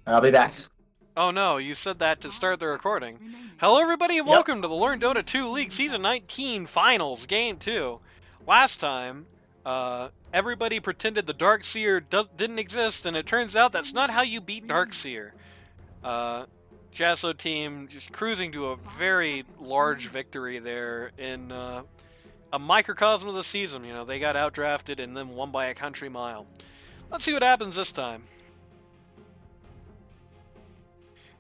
I'll be back. Oh no, you said that to start the recording. Hello everybody and Yep. welcome to the Learn Dota 2 League Season 19 Finals, Game 2. Last time, everybody pretended the Darkseer didn't exist, and it turns out that's not how you beat Darkseer. Uh, Jaso team just cruising to a very large victory there in a microcosm of the season. You know, they got outdrafted and then won by a country mile. Let's see what happens this time.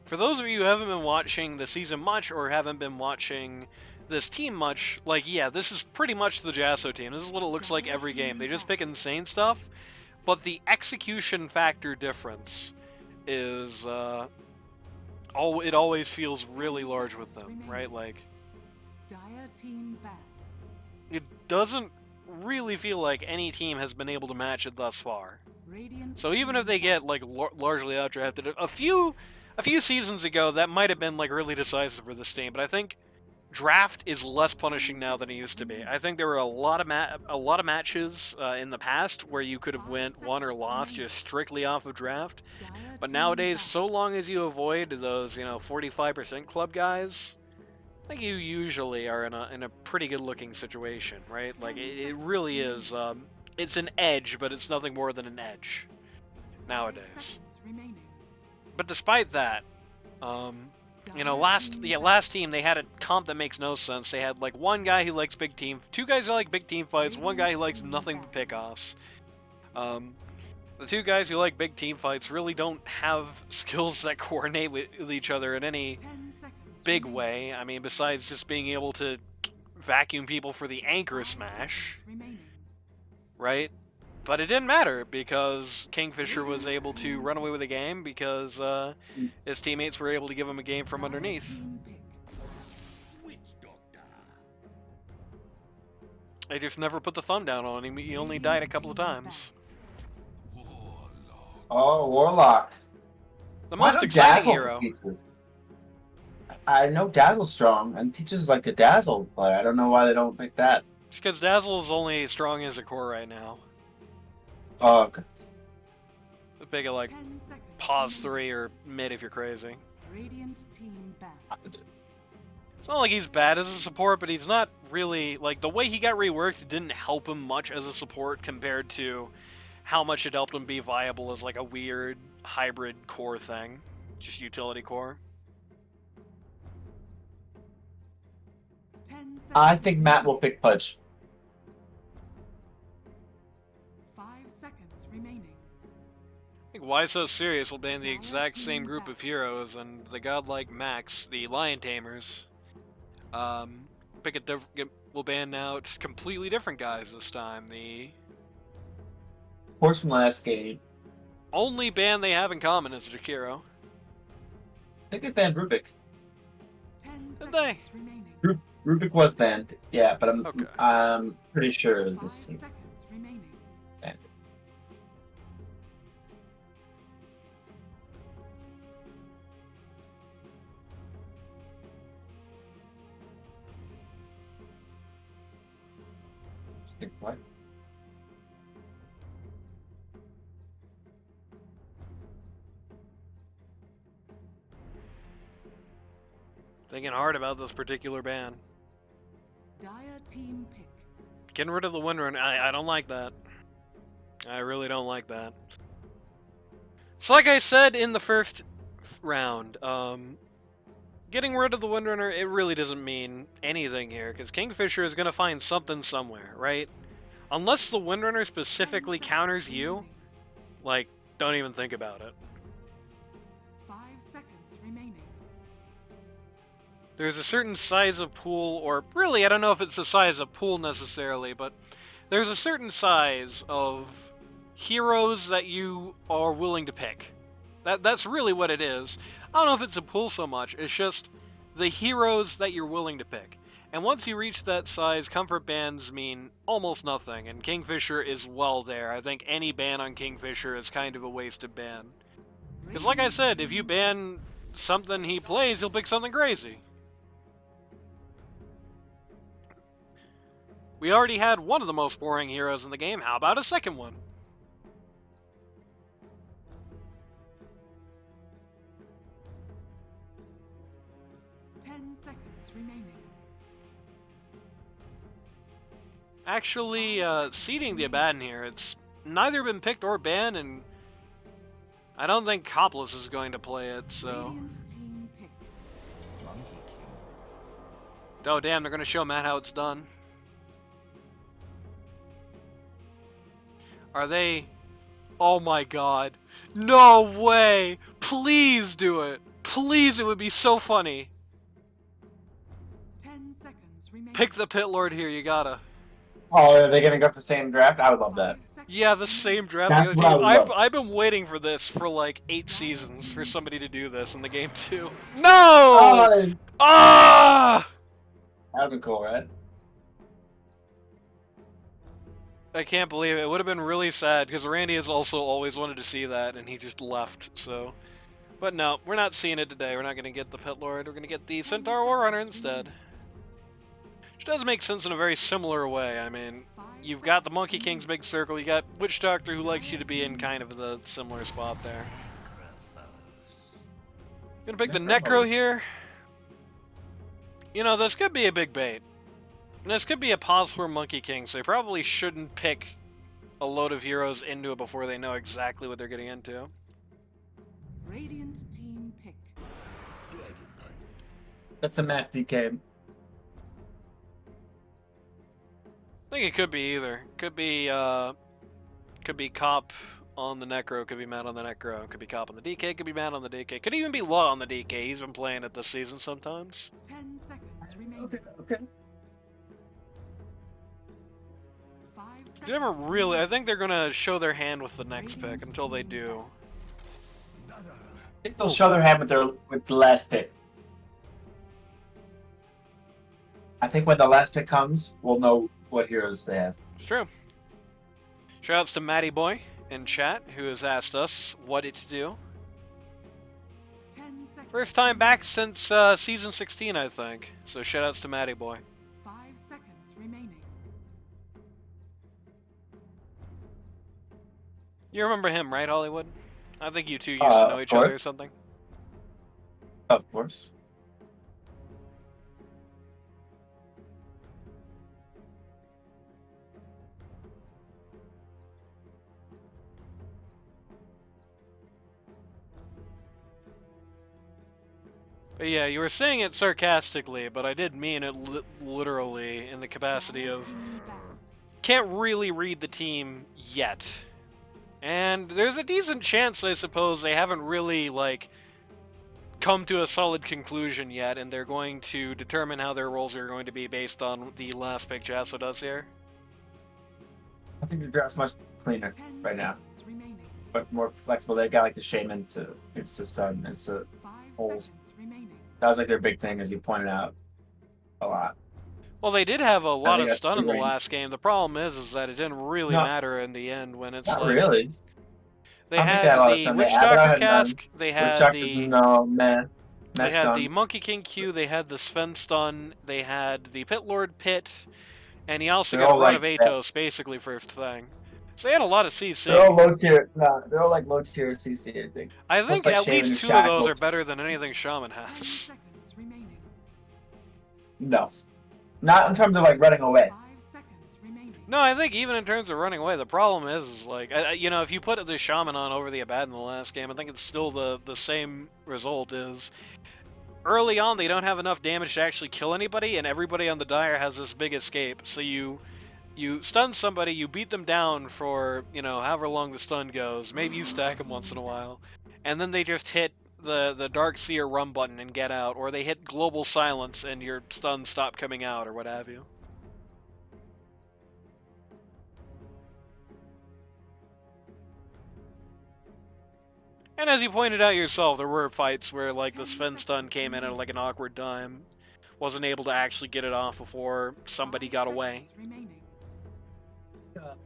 For those of you who haven't been watching the season much or haven't been watching this team much, like, yeah, this is pretty much the Jaso team. This is what it looks like every game. They just pick insane stuff, but the execution factor difference is, it always feels really large with them, right? Like, it doesn't really feel like any team has been able to match it thus far. So even if they get, like, largely outdrafted, a few seasons ago, that might have been like really decisive for this team, but I think draft is less punishing now than it used to be. I think there were a lot of matches in the past where you could have won or lost just strictly off of draft, but nowadays, so long as you avoid those 45% club guys, I think you usually are in a pretty good looking situation, right? Like it really is. It's an edge, but it's nothing more than an edge nowadays. But despite that, last team they had a comp that makes no sense. They had like one guy who likes big team, two guys who like big team fights, one guy who likes nothing but pickoffs. The two guys who like big team fights really don't have skills that coordinate with each other in any big way. I mean, besides just being able to vacuum people for the anchor smash, right? But it didn't matter because Kingfisher was able to run away with the game because his teammates were able to give him a game from underneath. They just never put the thumb down on him. He only died a couple of times. Oh, Warlock. The Why most no exciting Dazzle for hero. Peaches? I know Dazzle's strong, and Peaches is like the Dazzle, but I don't know why they don't pick that. Just because Dazzle is only as strong as a core right now. Oh, okay. Pick it like pause 3 or mid if you're crazy. It's not like he's bad as a support, but he's not really, like, the way he got reworked didn't help him much as a support compared to how much it helped him be viable as, like, a weird hybrid core thing. Just utility core. I think Matt will pick Pudge. 5 seconds remaining. I think Why So Serious will ban the exact same group of heroes, and the godlike Max, the Lion Tamers, will ban out completely different guys this time. The Horse from last game. only ban they have in common is Jakiro. I think they banned Rubik. 10 Did they? seconds remaining. Rubik was banned, yeah, but Okay. I'm pretty sure it was 5 this team. seconds remaining. Banned. What? Thinking hard about this particular ban. Dire team pick. Getting rid of the Windrunner, I don't like that. I really don't like that. So like I said in the first round, getting rid of the Windrunner, it really doesn't mean anything here, because Kingfisher is going to find something somewhere, right? Unless the Windrunner specifically counters you, like, don't even think about it. 5 seconds remaining. There's a certain size of pool, or really, I don't know if it's the size of pool necessarily, but there's a certain size of heroes that you are willing to pick. That's really what it is. I don't know if it's a pool so much, it's just the heroes that you're willing to pick. And once you reach that size, comfort bans mean almost nothing, and Kingfisher is well there. I think any ban on Kingfisher is kind of a wasted ban. Because like I said, if you ban something he plays, he'll pick something crazy. We already had one of the most boring heroes in the game, how about a second one? 10 seconds remaining. Actually, seeding the Abaddon here, it's neither been picked or banned, and I don't think Copless is going to play it, so... Radiant team pick. Oh, damn, they're going to show Matt how it's done. Are they... Oh my god. No way! Please do it! Please, it would be so funny. 10 seconds remaining. Pick the Pit Lord here, you gotta. Oh, are they gonna go for the same draft? I would love that. 5 seconds Yeah, the remaining. same draft. That's the what I other would team. love. I've been waiting for this for like 8 seasons for somebody to do this in the game too. No! Oh, Ah! that'd be cool, right? I can't believe it. It would have been really sad because Randy has also always wanted to see that, and he just left. So, but no, we're not seeing it today. We're not going to get the Pit Lord. We're going to get the Centaur Warrunner instead, which does make sense in a very similar way. I mean, you've got the Monkey King's big circle. You got Witch Doctor, who likes you to be in kind of the similar spot there. Gonna pick the Necro here. You know, this could be a big bait. This could be a pause for Monkey King, so they probably shouldn't pick a load of heroes into it before they know exactly what they're getting into. Radiant team pick. That's a Matt DK. I think it could be either. Could be Cop on the Necro, could be Matt on the Necro, could be Cop on the DK, could be Matt on the DK, could even be Law on the DK. He's been playing it this season sometimes. 10 seconds remaining. Okay. 5 seconds. You never really. I remaining. think they're gonna show their hand with the next pick until they do. I think they'll show their hand with the last pick. I think when the last pick comes, we'll know what heroes they have. It's true. Shoutouts to Matty Boy in chat who has asked us what it to do. 10 seconds. First time back since season 16, I think. So shoutouts to Matty Boy. 5 seconds remaining. You remember him, right, Hollywood? I think you two used to know Of each other course. or something. Of course. But yeah, you were saying it sarcastically, but I did mean it literally in the capacity of Team back. can't really read the team yet. And there's a decent chance, I suppose, they haven't really, like, come to a solid conclusion yet, and they're going to determine how their roles are going to be based on the last pick Jaso does here. I think the draft's much cleaner 10 right now, seconds remaining. but more flexible. They've got like the shaman to insist on. It's a 5 Holes. seconds remaining. that was like their big thing, as you pointed out a lot. Well, they did have a lot think of that's stun in the great. last game. The problem is that it didn't really No. matter in the end when it's Not like... really. They I don't think had they had a lot of the stun. Witch They had- I Doctor had none. Cask, they Which had Doctor- the... no man. They Messed had on. the Monkey King Q, they had the Sven Stun, they had the Pit Lord Pit, and he also They're got a all run like of that. Atos, basically, first thing. So they had a lot of CC. They're all low tier. No, they're all like low tier CC. I think. I Looks think like at Shaman least and 2 of those Shackles. are better than anything Shaman 10 has. seconds remaining. No, not in terms of like running away. 5 seconds remaining. No, I think even in terms of running away, the problem is like, you know, if you put the Shaman on over the Abaddon in the last game, I think it's still the same result is... Early on, they don't have enough damage to actually kill anybody, and everybody on the Dire has this big escape. So you stun somebody, you beat them down for, you know, however long the stun goes. Maybe you stack them once in a while. And then they just hit the Dark Seer run button and get out, or they hit Global Silence and your stuns stop coming out, or what have you. And as you pointed out yourself, there were fights where, like, the Sven stun came in at, like, an awkward time. Wasn't able to actually get it off before somebody 5 got away. seconds remaining.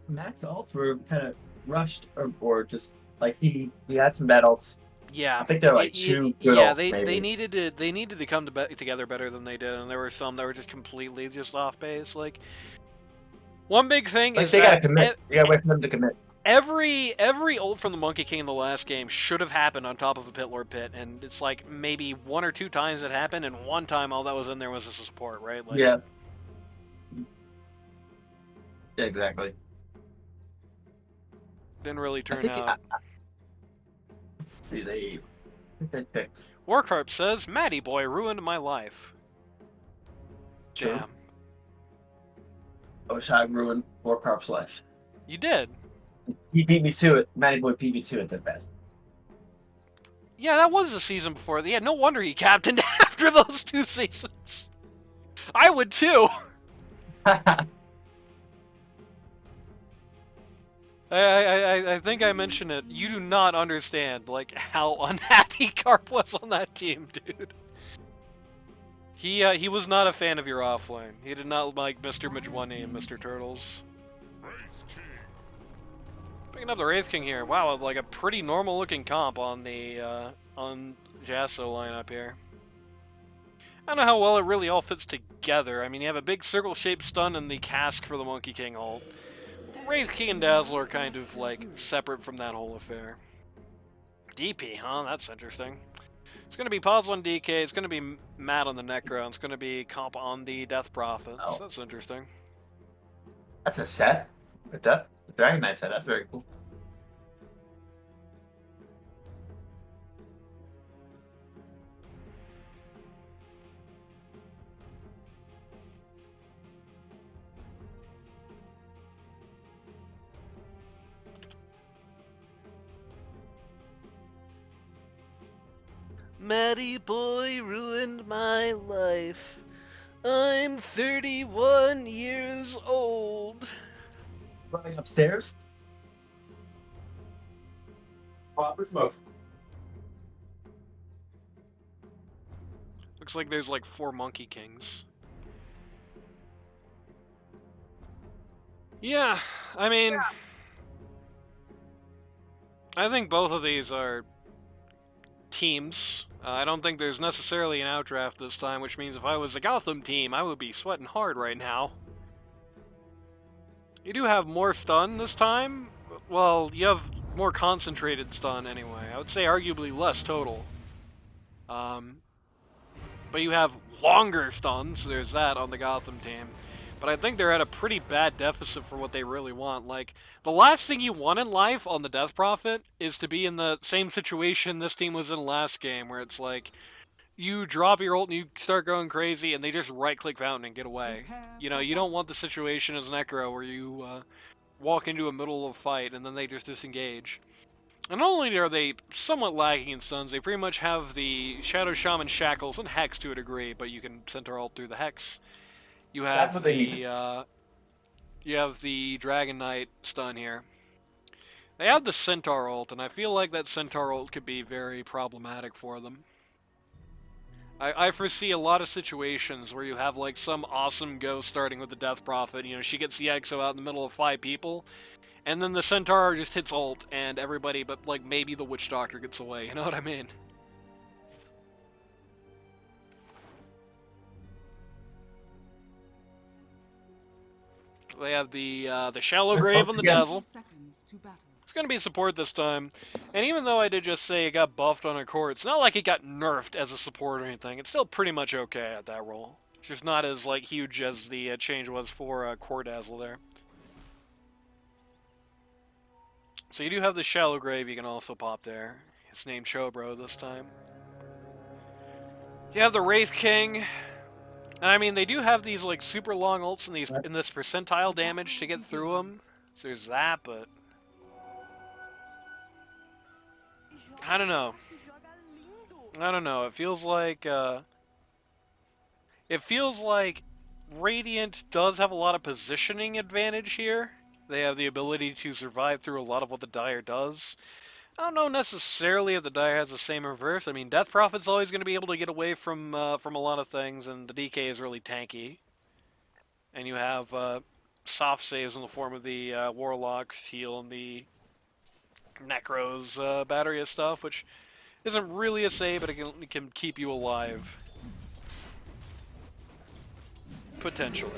Max ults were kind of rushed, or just like he had some bad ults. Yeah, I think they're like two good yeah, ults, maybe. they needed to come together better than they did, and there were some that were just completely just off base. Like, one big thing Like is they that gotta commit. You gotta wait for them to commit. Every ult from the Monkey King in the last game should have happened on top of a Pit Lord pit, and it's like maybe 1 or 2 times it happened, and one time all that was in there was as a support, right? Like, Yeah. Yeah, exactly. didn't really I turn think out. let's see, they picked. Warcarp says, Matty boy ruined my life. True. Damn. I wish I ruined Warcarp's life. You did. He beat me to it. Matty Boy beat me to it the best. Yeah, that was the season before. Yeah, no wonder he captained after those 2 seasons. I would too. I think I mentioned it. You do not understand, like, how unhappy Carp was on that team, dude. He was not a fan of your offlane. He did not like Mr. Majwani and Mr. Turtles. Picking up the Wraith King here. Wow, like a pretty normal looking comp on the on Jaso lineup here. I don't know how well it really all fits together. I mean, you have a big circle-shaped stun and the cask for the Monkey King ult. Wraith King and Dazzle are kind of like separate from that whole affair. DP, huh? That's interesting. It's going to be Pause on DK, it's going to be Matt on the Necro, and it's going to be Comp on the Death Prophets. Oh. That's interesting. That's a set. The Dragon Knight set. That's very cool. Matty boy ruined my life. I'm 31 years old. Running upstairs. Proper smoke. Looks like there's like 4 Monkey Kings. Yeah, I mean, I think both of these are teams. I don't think there's necessarily an outdraft this time, which means if I was a Gotham team, I would be sweating hard right now. You do have more stun this time. Well, you have more concentrated stun anyway. I would say arguably less total. But you have longer stuns, there's that on the Gotham team. But I think they're at a pretty bad deficit for what they really want. Like, the last thing you want in life on the Death Prophet is to be in the same situation this team was in last game, where it's like, you drop your ult and you start going crazy, and they just right-click Fountain and get away. You know, you don't want the situation as Necro where you walk into a middle of a fight and then they just disengage. And not only are they somewhat lacking in stuns, they pretty much have the Shadow Shaman Shackles and Hex to a degree, but you can center ult through the Hex. You have the Dragon Knight stun here. They have the Centaur ult, and I feel like that Centaur ult could be very problematic for them. I foresee a lot of situations where you have like some awesome ghost starting with the Death Prophet. You know, she gets the Exo out in the middle of 5 people, and then the Centaur just hits ult, and everybody but like maybe the Witch Doctor gets away. You know what I mean? They have the Shallow Grave on the Dazzle. It's going to be support this time. And even though I did just say it got buffed on a core, it's not like it got nerfed as a support or anything. It's still pretty much okay at that role. It's just not as like huge as the change was for Core Dazzle there. So you do have the Shallow Grave you can also pop there. It's named Chobro this time. You have the Wraith King. And I mean, they do have these like super long ults in this percentile damage to get through them. So there's that, but I don't know. It feels like Radiant does have a lot of positioning advantage here. They have the ability to survive through a lot of what the Dire does. I don't know necessarily if the Dire has the same reverse. I mean, Death Prophet's always going to be able to get away from a lot of things, and the DK is really tanky. And you have soft saves in the form of the Warlock's heal and the Necro's battery of stuff, which isn't really a save, but it can keep you alive. Potentially.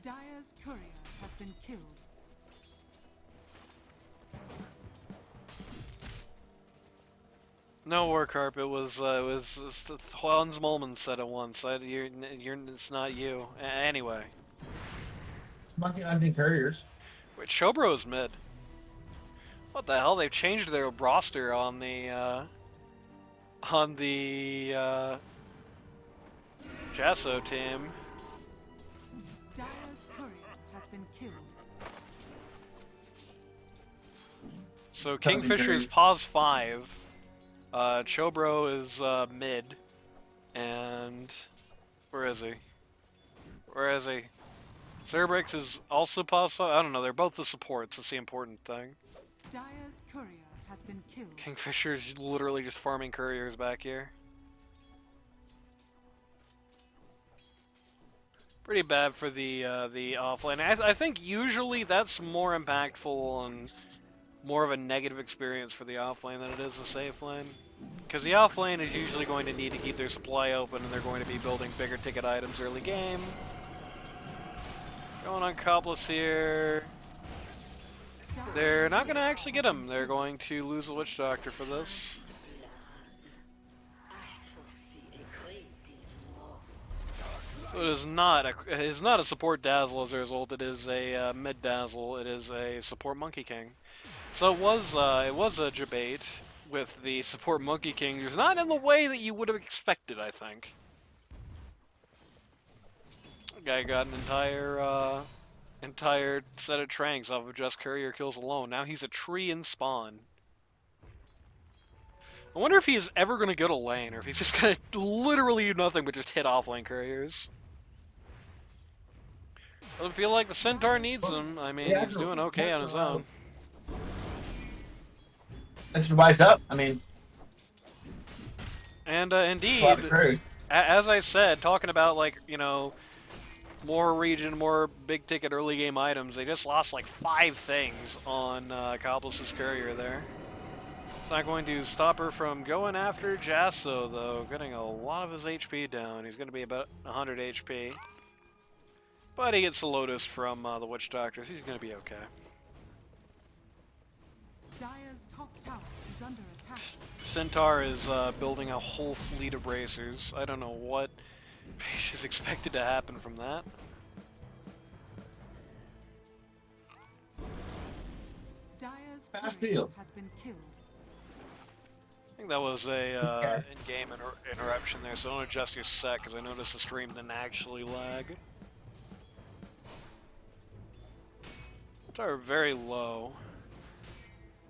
Dire's been killed. No war carp. It was Hans Molman said it once. It's not you. Anyway, Monkey hunting couriers. wait, Shobro is mid. What the hell? They've changed their roster on the Jaso team. Dire's courier has been killed. So Something Kingfisher's very- pause 5. Chobro is mid. And where is he? Where is he? Cerberix is also pause 5. I don't know. They're both the supports. That's the important thing. Dire's courier has been killed. Kingfisher's literally just farming couriers back here. Pretty bad for the offlane. I think usually that's more impactful and more of a negative experience for the offlane than it is the safe lane. Because the offlane is usually going to need to keep their supply open and they're going to be building bigger ticket items early game. Going on Copless here. They're not going to actually get him. They're going to lose the Witch Doctor for this. So it is not a support Dazzle as a result. It is a mid Dazzle. It is a support Monkey King. So it was a debate with the support Monkey King. It's not in the way that you would have expected, I think. The guy got an entire set of tranks off of just courier kills alone. Now he's a tree in spawn. I wonder if he's ever going to go to lane, or if he's just going to literally do nothing but just hit offlane couriers. Doesn't feel like the Centaur needs him. I mean, Yeah, he's doing okay on his own. That should wise up. I mean, And a lot of indeed, couriers. as I said, talking about, like, you know, more region, more big ticket early game items, they just lost like 5 things on Copless's courier there. It's not going to stop her from going after Jaso, though, getting a lot of his HP down. He's going to be about 100 HP. But he gets the Lotus from the Witch Doctor, so he's going to be okay. Dire's top tower is under attack. Centaur is building a whole fleet of racers. I don't know what is expected to happen from that. Dire's Fast courier field. has been killed. I think that was a in-game interruption there, so don't adjust your set, because I noticed the stream didn't actually lag. Are very low.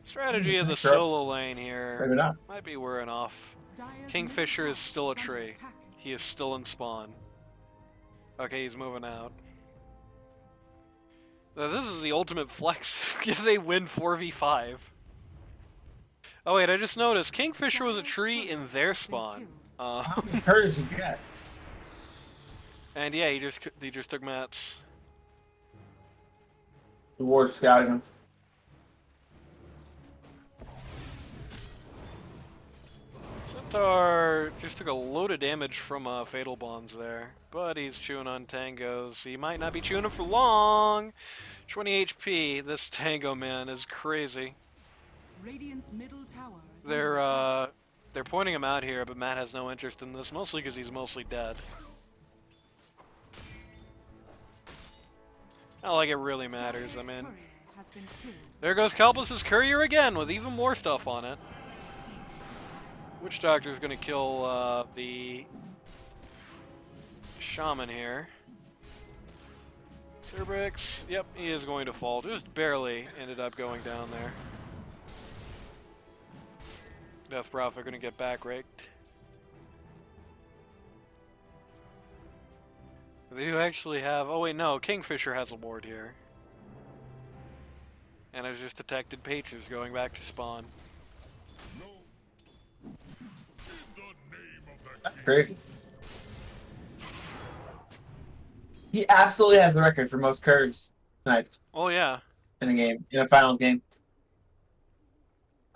Strategy of the Sure. solo lane here Maybe not. might be wearing off. Dire's Kingfisher middle is still a tower under tree. attack. He is still in spawn. Okay, he's moving out. Now, this is the ultimate flex because they win 4v5. Oh wait, I just noticed Kingfisher was a tree in their spawn. How many couriers you get? And yeah, he just took Matt's. The ward's scouting him. Centaur just took a load of damage from Fatal Bonds there, but he's chewing on tangos. He might not be chewing them for long. 20 HP. This tango man is crazy. Radiant's middle tower is under attack. They're pointing him out here, but Matt has no interest in this, mostly because he's mostly dead. Not like it really matters. I Dire's mean, courier has been killed. there goes Calplus's courier again with even more stuff on it. Witch Doctor's gonna kill the shaman here. Cerberix, yep, he is going to fall. Just barely ended up going down there. Death Prophet gonna get back raked. They do actually have. Oh wait, no. Kingfisher has a ward here, and I've just detected Pages going back to spawn. That's crazy. He absolutely has the record for most curves sniped Oh yeah. in a game, in a finals game.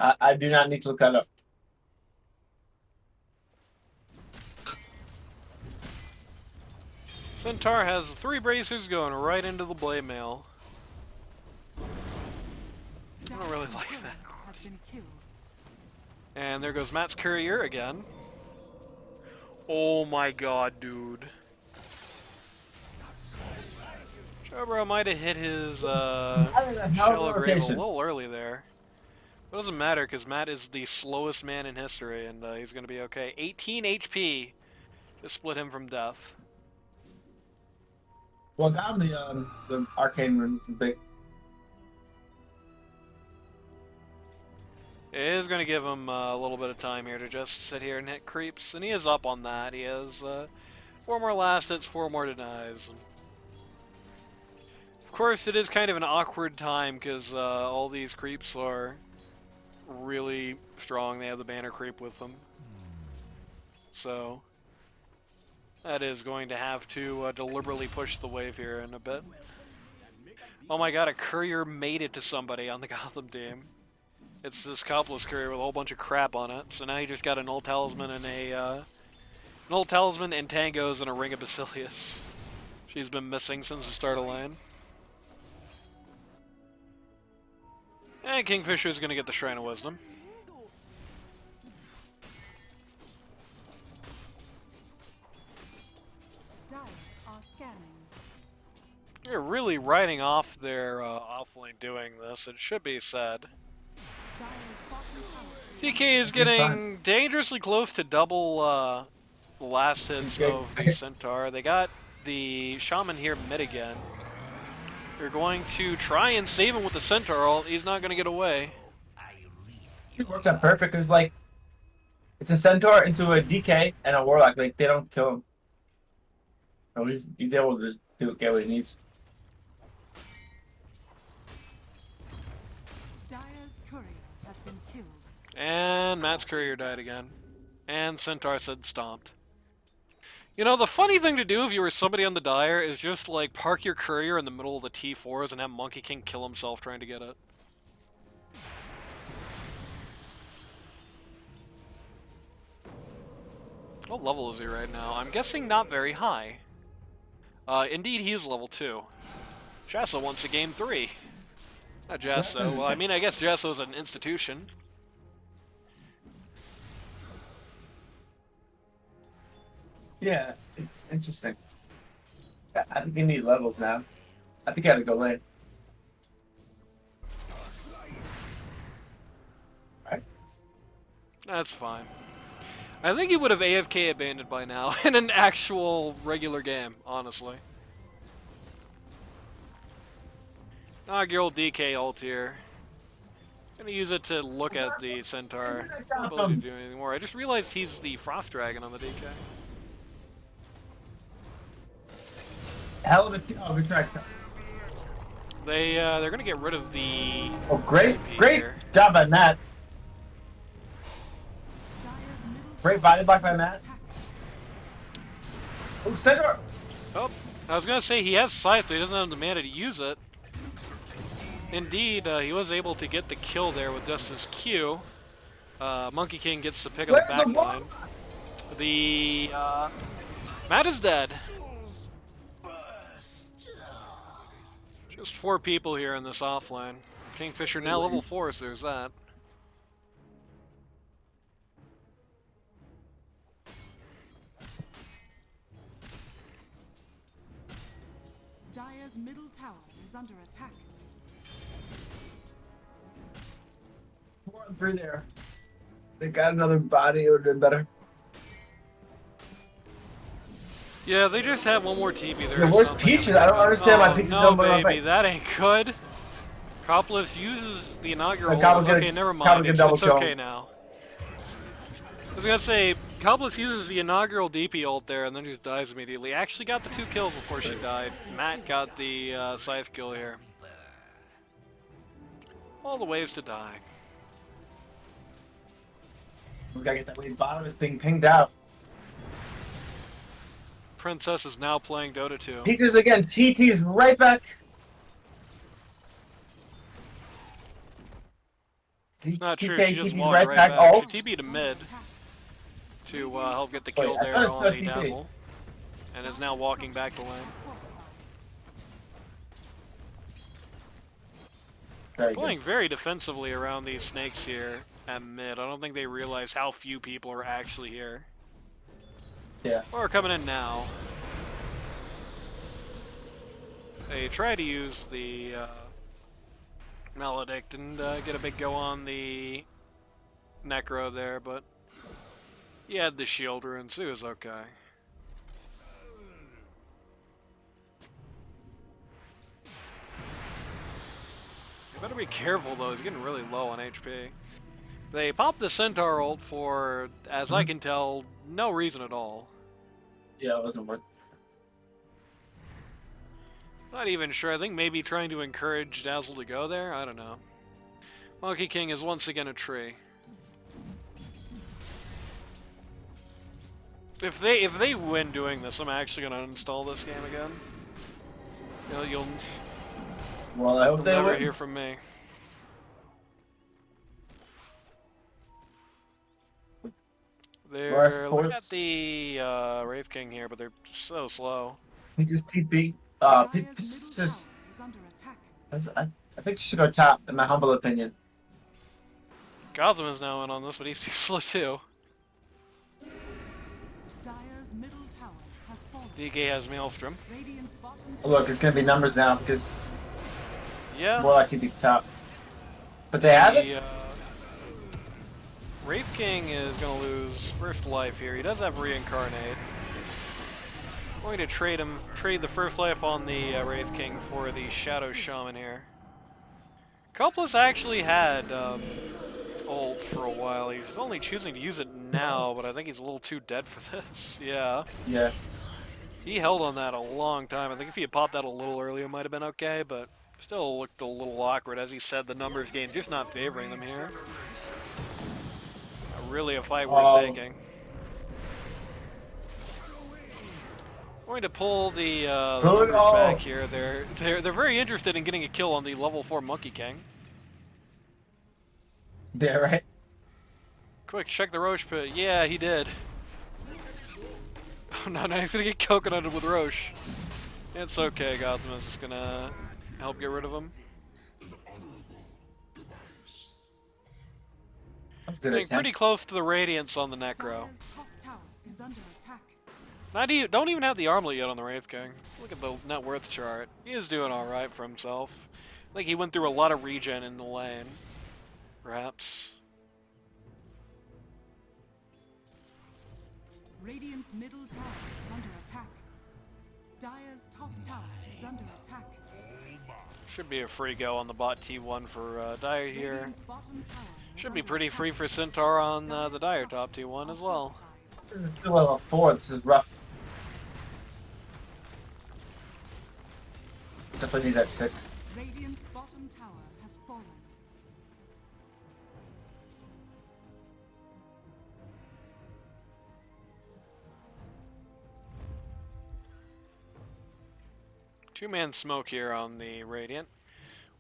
I do not need to look that up. Centaur has 3 bracers going right into the blade mail. I don't really like that. Has been killed. And there goes Matt's courier again. Oh my god, dude. Chobro might have hit his shell of grave a little early there. It doesn't matter because Matt is the slowest man in history and he's going to be okay. 18 HP to split him from death. Well, got him the arcane rune big. It is going to give him a little bit of time here to just sit here and hit creeps, and he is up on that. He has 4 more last hits, 4 more denies. Of course, it is kind of an awkward time because all these creeps are really strong. They have the banner creep with them. So, that is going to have to deliberately push the wave here in a bit. Oh my god, a courier made it to somebody on the Gotham team. It's this Copless courier with a whole bunch of crap on it. So now you just got an old talisman and an old talisman and tangos and a ring of Basilius. She's been missing since the start of lane. And Kingfisher is going to get the Shrine of Wisdom. Dire are scanning. You're really writing off their offlane doing this, it should be said. Dire's bottom tower. DK is getting dangerously close to double the last hits of the Centaur. They got the Shaman here mid again. They're going to try and save him with the Centaur ult. He's not going to get away. It works out perfect. It's like it's a Centaur into a DK and a Warlock. Like they don't kill him. So he's able to just get what he needs. Dire's courier has been killed. And Matt's courier died again. And Centaur said stomped. You know, the funny thing to do if you were somebody on the Dire is just, like, park your courier in the middle of the T4s and have Monkey King kill himself trying to get it. What level is he right now? I'm guessing not very high. Indeed, he is level 2. Jaso wants a game 3. Not Jaso. Well, I mean, I guess Jaso is an institution. Yeah, it's interesting. I think you need levels now. I think I gotta go late. Right? That's fine. I think he would have AFK abandoned by now in an actual regular game, honestly. Inaugural DK ult here. Gonna use it to look at the Centaur. Not ability to do anything more. I just realized he's the Frost Dragon on the DK. Hell of a track. They're gonna get rid of the. Oh, great here. job on that. Dire's middle Great body block by Matt. Oh, Centaur! Oh, I was gonna say he has Scythe, but he doesn't have the mana to use it. Indeed, he was able to get the kill there with just his Q. Monkey King gets to pick up the back line. The Matt is dead. Just 4 people here in this offlane. Kingfisher now level 4, so there's that. Dire's middle tower is under attack. 4 on 3 there. They got another body, it would have been better. Yeah, they just have one more TB there. Yeah, where's Peaches? I don't understand why Peaches don't play my baby, fight. that ain't good. Copless uses the inaugural. Okay, never mind. It's double okay kill. now. I was gonna say, Copless uses the inaugural DP ult there and then just dies immediately. Actually got the 2 kills before she died. Matt got the Scythe kill here. All the ways to die. We gotta get that way bottom of this thing pinged out. Princess is now playing Dota 2. Peaches again, TP's right back. It's not true, TK, she just TP's walked right right back. back. Ult. She TP'd to mid to help get the kill I there thought it on was the TP. Dazzle. And is now walking back to lane. Very Playing good. very defensively around these snakes here at mid. I don't think they realize how few people are actually here. Yeah. Or coming in now. They try to use the Maledict and get a big go on the Necro there, but he had the shield runes, so it was okay. You better be careful though, he's getting really low on HP. They popped the Centaur ult for, as I can tell, no reason at all. Yeah, it wasn't worth. Not even sure. I think maybe trying to encourage Dazzle to go there? I don't know. Monkey King is once again a tree. If they win doing this, I'm actually gonna uninstall this game again. You'll Well, I hope they never win. hear from me. They're looking at the Wraith King here, but they're so slow. He just TP. Dire's People middle just. tower is under attack. I think she should go top, in my humble opinion. Gotham is now in on this, but he's too slow too. Dire's middle tower has fallen. DK has Maelstrom. Radiant's bottom Oh, tower look, it's gonna be numbers now because Yeah. more like TP top. But they have it. The Wraith King is going to lose first life here. He does have Reincarnate. I'm going to trade the first life on the Wraith King for the Shadow Shaman here. Copless actually had ult for a while. He's only choosing to use it now, but I think he's a little too dead for this. Yeah. Yeah. He held on that a long time. I think if he had popped that a little earlier, it might have been okay, but still looked a little awkward. As he said, the numbers game just not favoring them here. Really a fight worth taking. I'm going to pull the numbers back here. They're very interested in getting a kill on the level 4 Monkey King. Yeah, right. Quick, check the Roche pit. Yeah, he did. Oh no, now he's gonna get coconutted with Roche. It's okay, Gotham is just gonna help get rid of him. That's good. Getting pretty close to the Radiance on the Necro. Dire's top tower is under attack. Don't even have the armlet yet on the Wraith King. Look at the net worth chart. He is doing alright for himself. I think he went through a lot of regen in the lane. Perhaps. Radiant's middle tower is under attack. Dire's top tower is under attack. Should be a free go on the bot T1 for Dire here. Radiant's bottom tower is Should be under pretty attack. free for Centaur on the Dire top T1 as well. It's still level 4. This is rough. Definitely need that 6. Radiant's bottom tower has fallen. Two-man smoke here on the Radiant.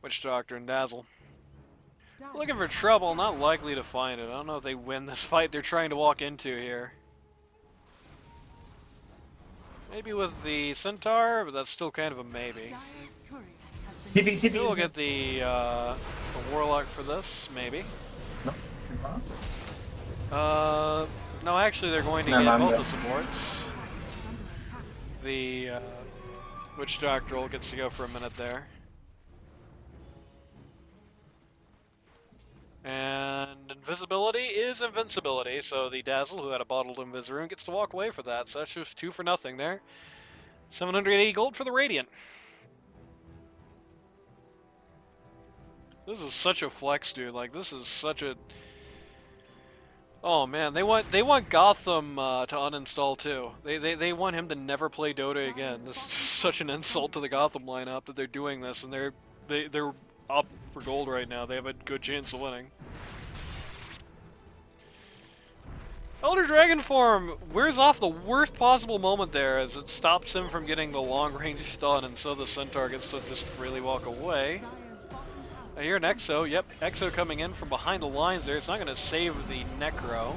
Witch Doctor and Dazzle. Looking for trouble, not likely to find it. I don't know if they win this fight they're trying to walk into here. Maybe with the Centaur, but that's still kind of a maybe. Dire's courier has been TP, Maybe TP. we'll get the Warlock for this, maybe. No. No, actually they're going to Never get mind, both yeah. the supports. is under attack. The Witch Doctor gets to go for a minute there. And invisibility is invincibility, so the Dazzle, who had a bottled Invis-Rune, gets to walk away for that, so that's just 2 for nothing there. 780 gold for the Radiant. This is such a flex, dude. Like, this is such a... Oh man, they want Gotham to uninstall too. They want him to never play Dota again. This is just such an insult to the Gotham lineup that they're doing this, and they're up for gold right now. They have a good chance of winning. Elder Dragon form wears off the worst possible moment there as it stops him from getting the long range stun, and so the Centaur gets to just really walk away. Dire's bottom tower. I hear an Exo. Yep, Exo coming in from behind the lines there. It's not going to save the Necro.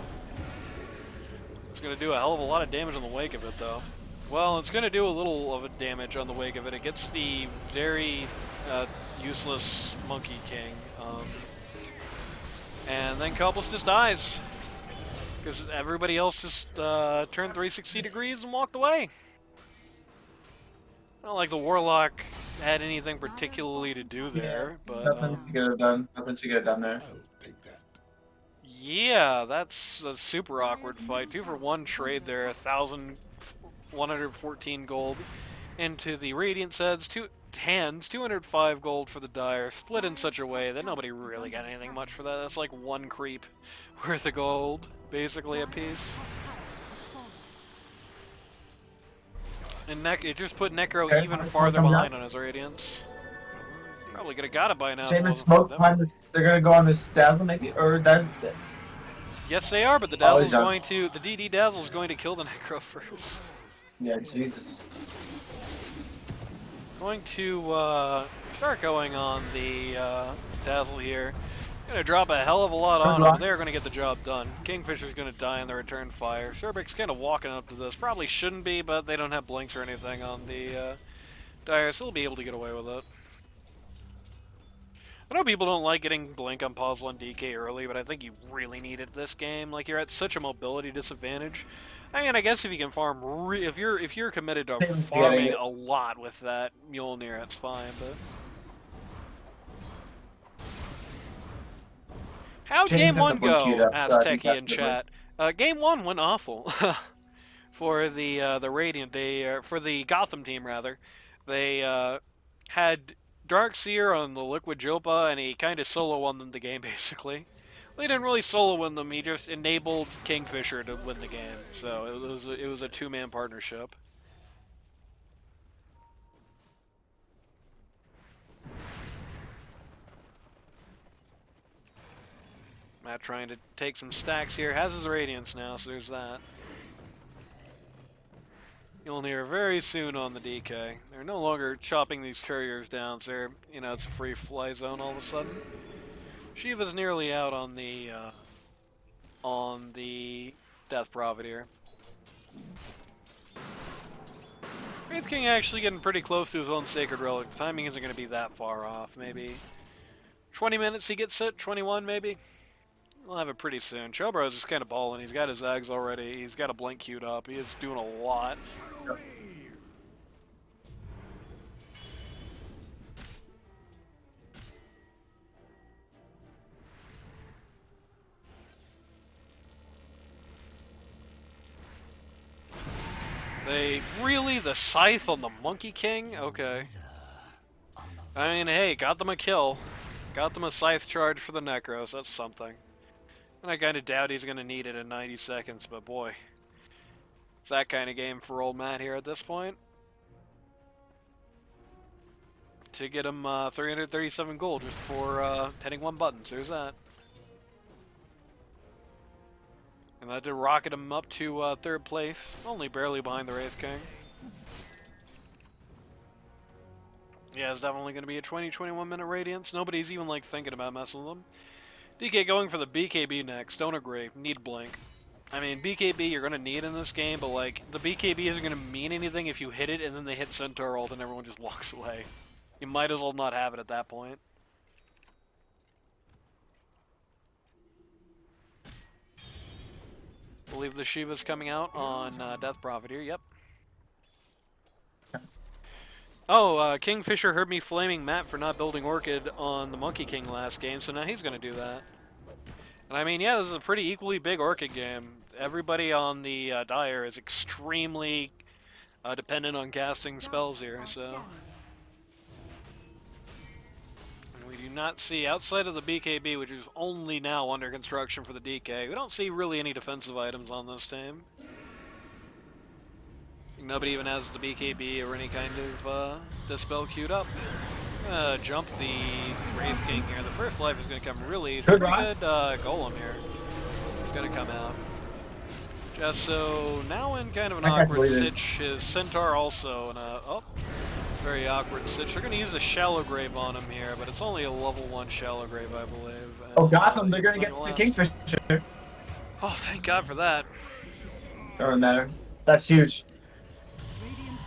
It's going to do a hell of a lot of damage in the wake of it, though. Well, it's going to do a little of a damage on the wake of it. It gets the very useless Monkey King. And then Cobbles just dies. Because everybody else just turned 360 degrees and walked away. Not like the Warlock had anything particularly to do there, but... Nothing she could have done. Nothing she could have done there. Yeah, that's a super awkward fight. 2-for-1 trade there, 1,114 gold into the Radiant Seds, 205 gold for the Dire, split in such a way that nobody really got anything much for that. That's like 1 creep worth of gold, basically a piece. And it just put Necro even farther behind on his Radiance. Probably could have got it by now. Shame and smoke behind this. They're gonna go on this Dazzle maybe, or that's. Yes, they are, but the Dazzle's going to the DD Dazzle's going to kill the Necro first. Yeah, Jesus. Going to start going on the Dazzle here. Gonna drop a hell of a lot on them, but they're gonna get the job done. Kingfisher's gonna die in the return fire. Cerbic's kind of walking up to this. Probably shouldn't be, but they don't have blinks or anything on the Dire, so they'll be able to get away with it. I know people don't like getting blink on Puzzle and DK early, but I think you really need it this game. Like, you're at such a mobility disadvantage. I mean, I guess if you can farm, if you're committed to farming a lot with that Mjolnir, it's fine. But how'd Game 1 go? Asked Techie in chat. Game 1 went awful for the Radiant. For the Gotham team rather, they had Darkseer on the Liquid Jopa, and he kind of solo won them the game, basically. Well, he didn't really solo win them, he just enabled Kingfisher to win the game. So it was a two-man partnership. Matt trying to take some stacks here. Has his Radiance now, so there's that. You'll hear very soon on the DK. They're no longer chopping these couriers down, so they're, you know, it's a free fly zone all of a sudden. Shiva's nearly out on the Death Prophet here. Wraith King actually getting pretty close to his own Sacred Relic. The timing isn't going to be that far off. Maybe 20 minutes he gets it, 21 maybe. We'll have it pretty soon. Chobro's just kind of balling. He's got his Zags already. He's got a blink queued up. He is doing a lot. The Scythe on the Monkey King? Okay. I mean, hey, got them a kill. Got them a Scythe charge for the Necros. That's something. And I kind of doubt he's going to need it in 90 seconds, but boy. It's that kind of game for old Matt here at this point. To get him 337 gold just for hitting one button, so there's that. And that did rocket him up to 3rd place, only barely behind the Wraith King. Yeah, it's definitely going to be a 20-21 minute Radiance. Nobody's even like thinking about messing with them. DK going for the BKB next. Don't agree. Need blink. I mean, BKB you're going to need in this game, but like the BKB isn't going to mean anything if you hit it and then they hit Centaur ult and everyone just walks away. You might as well not have it at that point. Believe the Shiva's coming out on Death Prophet here. Yep. Oh, Kingfisher heard me flaming Matt for not building Orchid on the Monkey King last game, so now he's going to do that. And I mean, yeah, this is a pretty equally big Orchid game. Everybody on the Dire is extremely dependent on casting spells here, so... And we do not see, outside of the BKB, which is only now under construction for the DK, we don't see really any defensive items on this team. Nobody even has the BKB or any kind of Dispel queued up. Jump the Wraith King here. The first life is going to come really easy. Pretty good Golem here. It's going to come out. Jaso now in kind of an awkward sitch. His Centaur also in a very awkward sitch. They're going to use a Shallow Grave on him here, but it's only a level 1 Shallow Grave, I believe. And oh, Gotham, they're going to get the Kingfisher. Oh, thank God for that. Doesn't matter. That's huge.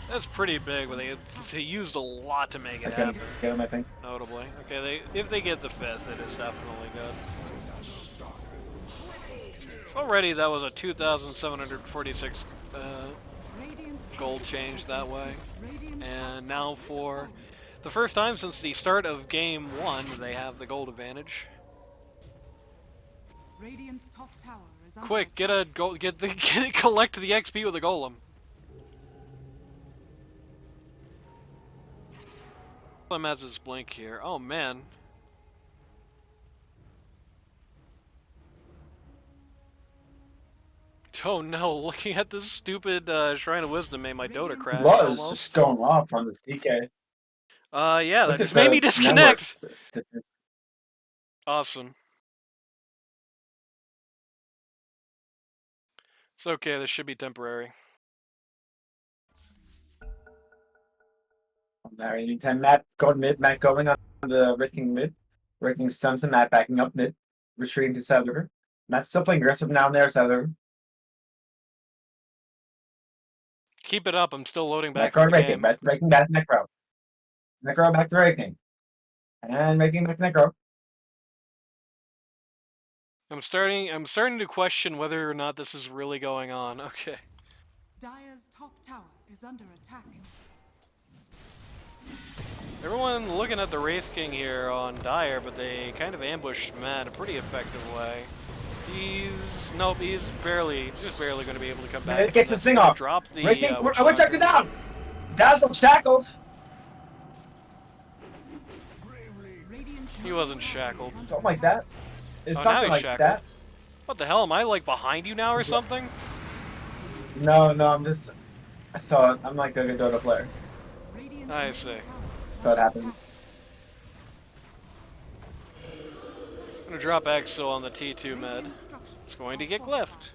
That's pretty big, but they used a lot to make it I can happen. get him, I think. Notably. Okay, if they get the 5th, it is definitely good. Already, that was a 2,746 gold change that way. And now for the first time since the start of Game 1, they have the gold advantage. Radiant's top tower is under Quick, attack. collect the XP with a golem. Golem has his blink here. Oh man. Oh no, looking at this stupid Shrine of Wisdom made my Dota crash Was almost. just going off on the CK. Yeah, that Look just at made the me disconnect! network. Awesome. It's okay, this should be temporary. Alright, anytime Matt going mid, Matt going on the risking mid, risking stunts and Matt backing up mid, retreating to South River. Matt's still playing aggressive now and there, South River. Keep it up, I'm still loading back Necro into the raking, game. breaking back to Necro. Necro back to raking. And making back to Necro. I'm starting to question whether or not this is really going on. Okay. Dire's top tower is under attack. Everyone looking at the Wraith King here on Dire, but they kind of ambushed Matt in a pretty effective way. He's just barely going to be able to come back. It gets his thing off. Drop the. Raking, we're checked it down. Dazzled, shackled. He wasn't shackled. Something like that. It's Oh, now something he's like shackled. that. What the hell? Am I like behind you now or something? No, I'm just. I saw it. I'm like a good Dota player. Radiant's I middle see. tower is So it under happened. attack. I'm gonna drop Exo on the T2 med. It's going to get glyphed.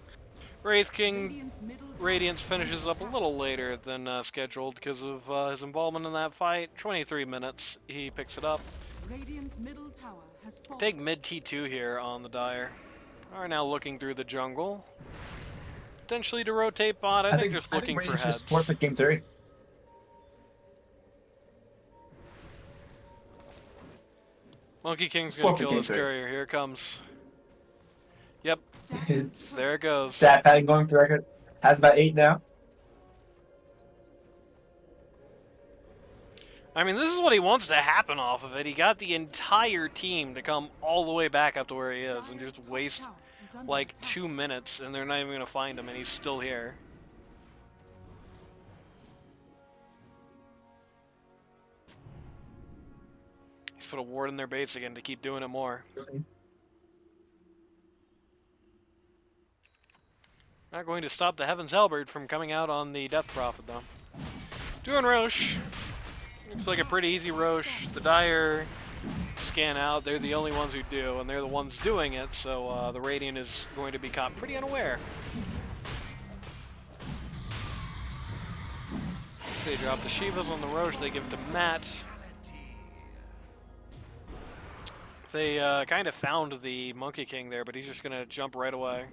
Wraith King Radiant's middle tower Radiance is under finishes up a attack. little later than scheduled because of his involvement in that fight. 23 minutes, he picks it up. Radiant's middle tower has fallen. Take mid T2 here on the Dire. Are now looking through the jungle. Potentially to rotate bot. I think just looking for Radiance heads. just forfeit game 3. Monkey King's gonna Forfeit kill game this 3. courier. Here it comes. Yep, It's there it goes. stat padding going through record. Has about 8 now. I mean, this is what he wants to happen off of it. He got the entire team to come all the way back up to where he is and Dire's just top waste tower is under like attack. 2 minutes, and they're not even gonna find him, and he's still here. He's put a ward in their base again to keep doing it more. Not going to stop the Heaven's Halberd from coming out on the Death Prophet, though. Doing Roche. Looks like a pretty easy Roche. The Dire scan out. They're the only ones who do, and they're the ones doing it, so the Radiant is going to be caught pretty unaware. So they drop the Shivas on the Roche. They give it to Matt. They kind of found the Monkey King there, but he's just going to jump right away.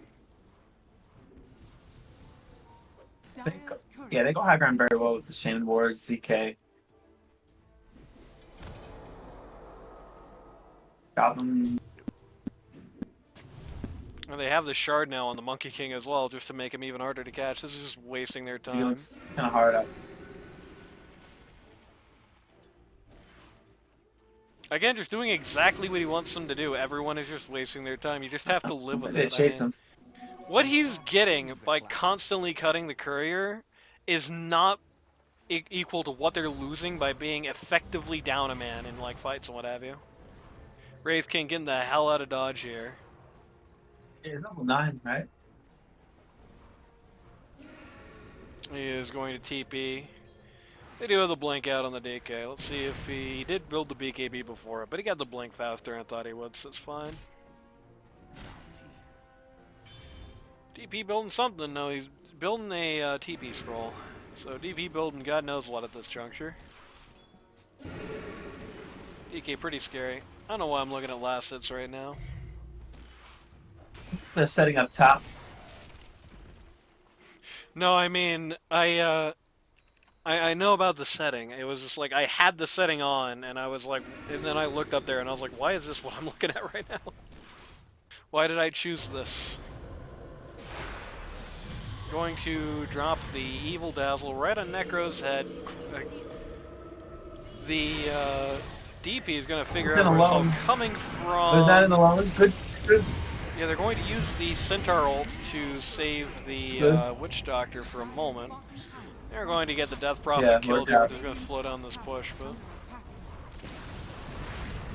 Dire's courier Yeah, they go high ground very well with the Shaman Ward, CK. Gotham. And they have the Shard now on the Monkey King as well, just to make him even harder to catch. This is just wasting their time. Kind of hard up. Again, just doing exactly what he wants them to do. Everyone is just wasting their time. You just have to live with They it. chase him. What he's getting by constantly cutting the courier is not equal to what they're losing by being effectively down a man in like fights and what have you. Wraith King getting the hell out of dodge here. Yeah, level 9, right? He is going to TP. They do have the blink out on the DK. Let's see if he did build the BKB before it, but he got the blink faster than I thought he would, so it's fine. DP building something. No, he's building a TP scroll. So DP building God knows what at this juncture. DK pretty scary. I don't know why I'm looking at last hits right now. They're setting up top. No, I mean, I I know about the setting. It was just like I had the setting on, and I was like, and then I looked up there, and I was like, why is this what I'm looking at right now? Why did I choose this? Going to drop the Evil Dazzle right on Necro's head. The DP is going to figure It's out in where it's all alone. coming Was from. that in the long? Good. Yeah, they're going to use the Centaur ult to save the Witch Doctor for a moment. They're going to get the Death Prophet Yeah, killed worked here, out. which is going to slow down this push, but...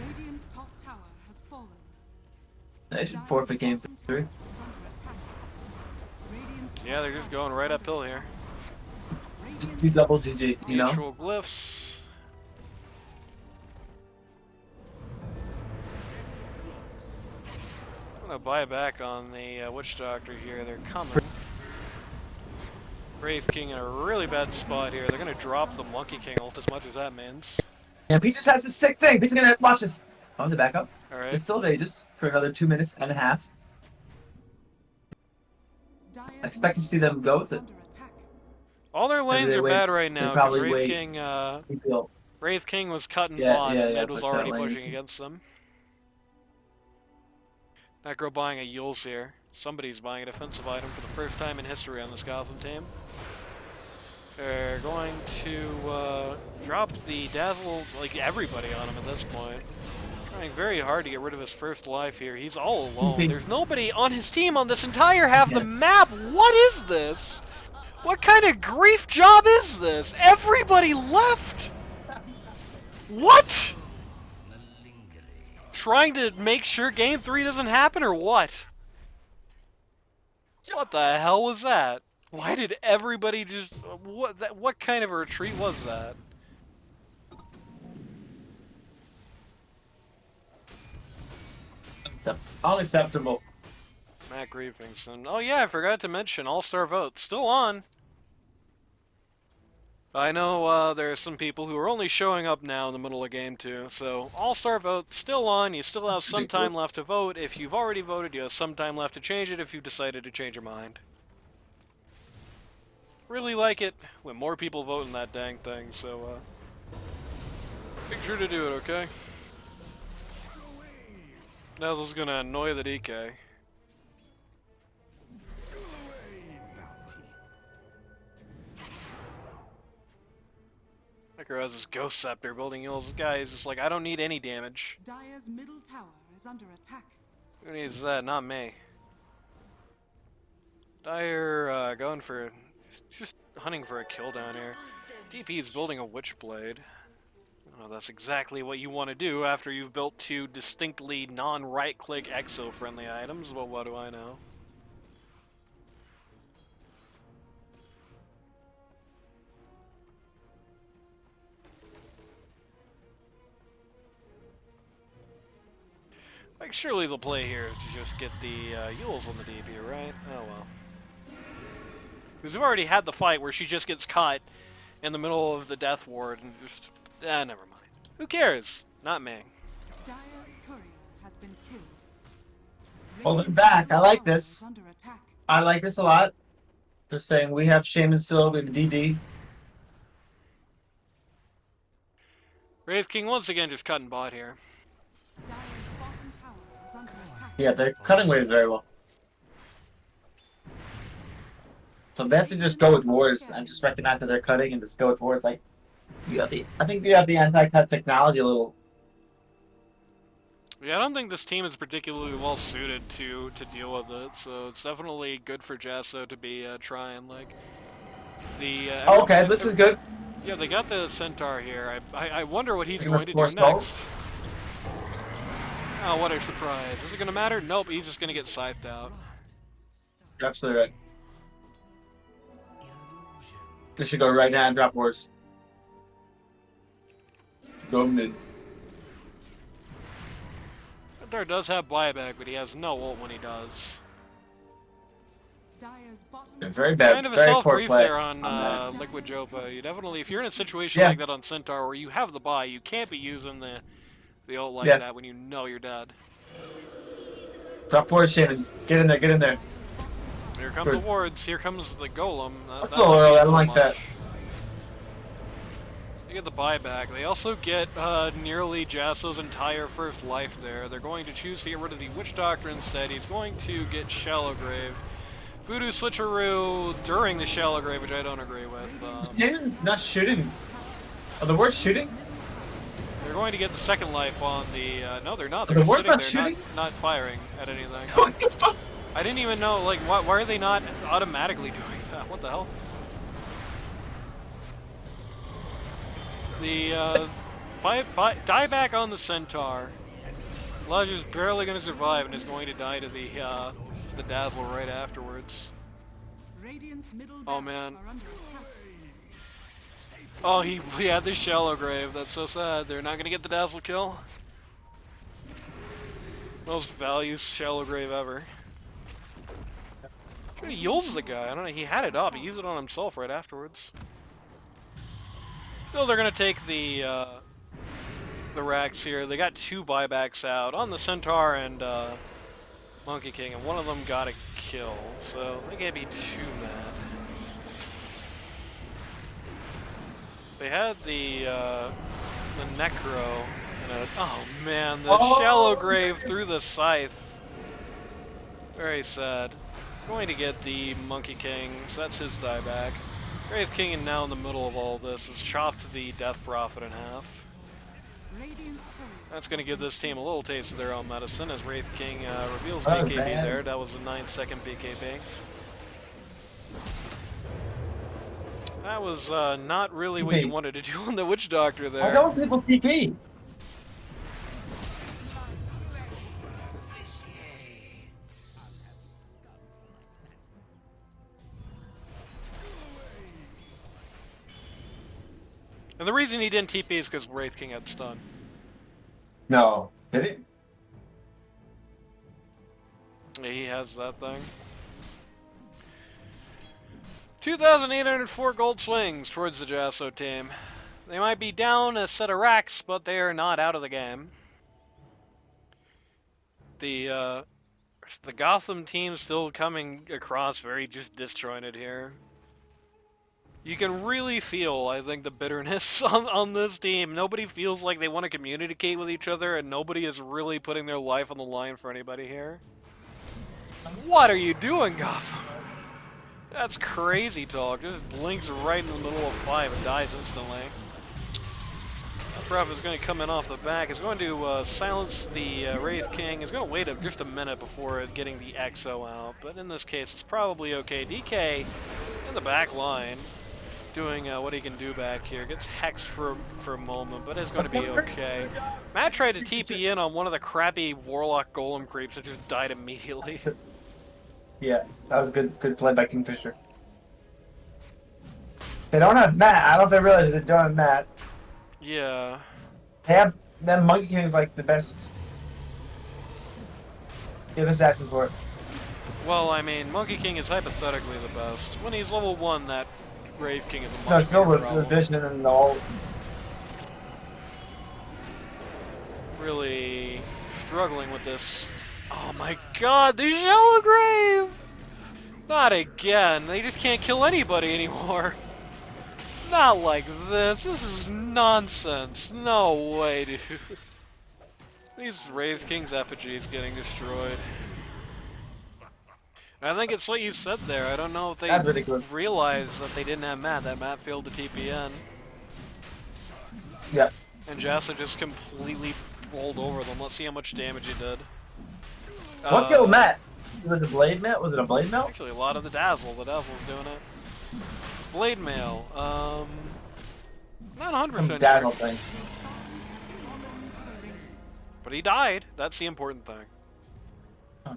Radiant's top tower has fallen. They should forfeit game 3. Yeah, they're just going right uphill here. Be double GG, you know? Mutual glyphs. I'm gonna buy back on the Witch Doctor here. They're coming. Wraith King in a really bad spot here. They're gonna drop the Monkey King ult as much as that means. And Peaches has this sick thing. Peaches gonna watch this. On the backup. Alright. It's still Aegis for another 2 minutes and a half. I expect to see them go with it. All their lanes they are wait- bad right they now probably because wait. Wraith King was cutting Yeah, bot yeah, and yeah, mid was push that already lane. pushing against them. Necro buying a Yules here. Somebody's buying a defensive item for the first time in history on this Gotham team. They're going to drop the Dazzle, like everybody on him at this point. Trying very hard to get rid of his first life here. He's all alone. There's nobody on his team on this entire half of the map. What is this? What kind of grief job is this? Everybody left! What? Trying to make sure game 3 doesn't happen or what? What the hell was that? Why did everybody just... What kind of a retreat was that? Unacceptable. Matt Grievingson. Oh yeah, I forgot to mention All-Star Vote. Still on. I know there are some people who are only showing up now in the middle of game 2, so All-Star Vote still on. You still have some time left to vote. If you've already voted, you have some time left to change it if you've decided to change your mind. Really like it when more people vote in that dang thing, so make sure to do it, okay? Dazzle's gonna annoy the DK. Necro has his Ghost Scepter building heals. This guy is just like, I don't need any damage. Dire's middle tower is under attack. Who needs that? Not me. Dire going for... just hunting for a kill down here. DP's building a Witchblade. Oh, that's exactly what you want to do after you've built 2 distinctly non-right-click exo-friendly items, but what do I know? Like, surely the play here is to just get the Yules on the DP, right? Oh well. Because we've already had the fight where she just gets caught in the middle of the Death Ward and just... never mind. Who cares? Not me. Dire's courier has been killed. Hold it back. I like Tower this. is under attack. I like this a lot. They're saying we have Shaman still, we have DD. Wraith King once again just cutting bot here. Dire's bottom tower is under attack. Yeah, they're cutting waves very well. So they have to just go with wards and just recognize that they're cutting and just go with wards. Like, you got the, I think you have the anti-cut technology a little. Yeah, I don't think this team is particularly well suited to deal with it, so it's definitely good for Jaso to be trying, like, the... Oh, okay, this is good. Yeah, they got the Centaur here. I wonder what he's You're going to gonna do force next. Oh, what a surprise. Is it going to matter? Nope, he's just going to get scythed out. You're absolutely right. They should go right now and drop wards. Go mid. Centaur does have buyback, but he has no ult when he does. Dire's bottom They're very bad, Kind of a very poor self-brief play there on that. Liquid Jopa. You definitely, if you're in a situation Yeah. like that on Centaur where you have the buy, you can't be using the ult like Yeah. that when you know you're dead. Drop wards, Shaman. Get in there, get in there. Here come the wards. Here comes the golem. That's a little early, I don't like that. They get the buyback. They also get nearly Jaso's entire first life there. They're going to choose to get rid of the Witch Doctor instead. He's going to get Shallow Grave. Voodoo Switcheroo during the Shallow Grave, which I don't agree with. Jaden's not shooting. Oh, the word shooting? They're going to get the second life on the... no, they're not. They're The just word sitting not there, shooting? not firing at anything. What the fuck? I didn't even know, like, why are they not automatically doing that? What the hell? The, dieback on the Centaur. Elijah's barely going to survive and is going to die to the Dazzle right afterwards. Radiant's middle Oh, barracks man. are under attack. Oh, he had the Shallow Grave. That's so sad. They're not going to get the Dazzle kill. Most values Shallow Grave ever. He Yules the guy. I don't know. He had it up. He used it on himself right afterwards. Still, they're going to take the racks here. They got 2 buybacks out on the Centaur and Monkey King, and one of them got a kill, so they can't be too mad. They had the Necro, and oh man, the Shallow Grave through the Scythe. Very sad. He's going to get the Monkey King, so that's his dieback. Wraith King, and now in the middle of all this, has chopped the Death Prophet in half. That's going to give this team a little taste of their own medicine as Wraith King reveals BKB there. That was a 9-second BKB. That was not really what you wanted to do on the Witch Doctor there. I don't people TP. And the reason he didn't TP is because Wraith King had stun. No. Did it? Yeah, he has that thing. 2,804 gold swings towards the Jaso team. They might be down a set of racks, but they are not out of the game. The Gotham team still coming across very just disjointed here. You can really feel, I think, the bitterness on this team. Nobody feels like they want to communicate with each other, and nobody is really putting their life on the line for anybody here. What are you doing, Gotham? That's crazy talk. Just blinks right in the middle of 5 and dies instantly. Pref is going to come in off the back. Is going to silence the Wraith King. Is going to wait just a minute before getting the Exo out. But in this case, it's probably okay. DK in the back line, doing what he can do back here. Gets hexed for a moment, but it's going to be okay. Matt tried to TP in on one of the crappy Warlock Golem creeps and just died immediately. Yeah, that was good play by Kingfisher. They don't have Matt. I don't know if they realize they don't have Matt. Yeah. They have, then Monkey King is like the best. Yeah, this is asking for it. Well, I mean, Monkey King is hypothetically the best. When he's level 1, that Wraith King is a much No, still bigger with problem. the vision and all. Really struggling with this. Oh my god, the Shallow Grave! Not again. They just can't kill anybody anymore. Not like this. This is nonsense. No way, dude. These Wraith King's effigies getting destroyed. I think it's what you said there. I don't know if they realized that they didn't have Matt. That Matt failed to TP in. Yeah. And Jaso just completely rolled over them. Let's see how much damage he did. What killed Matt? Was it Blade Mail? Was it a Blade Mail? Actually, a lot of the Dazzle. The Dazzle's doing it. Blade Mail. Not 100% Dazzle sure. thing. But he died. That's the important thing. Huh.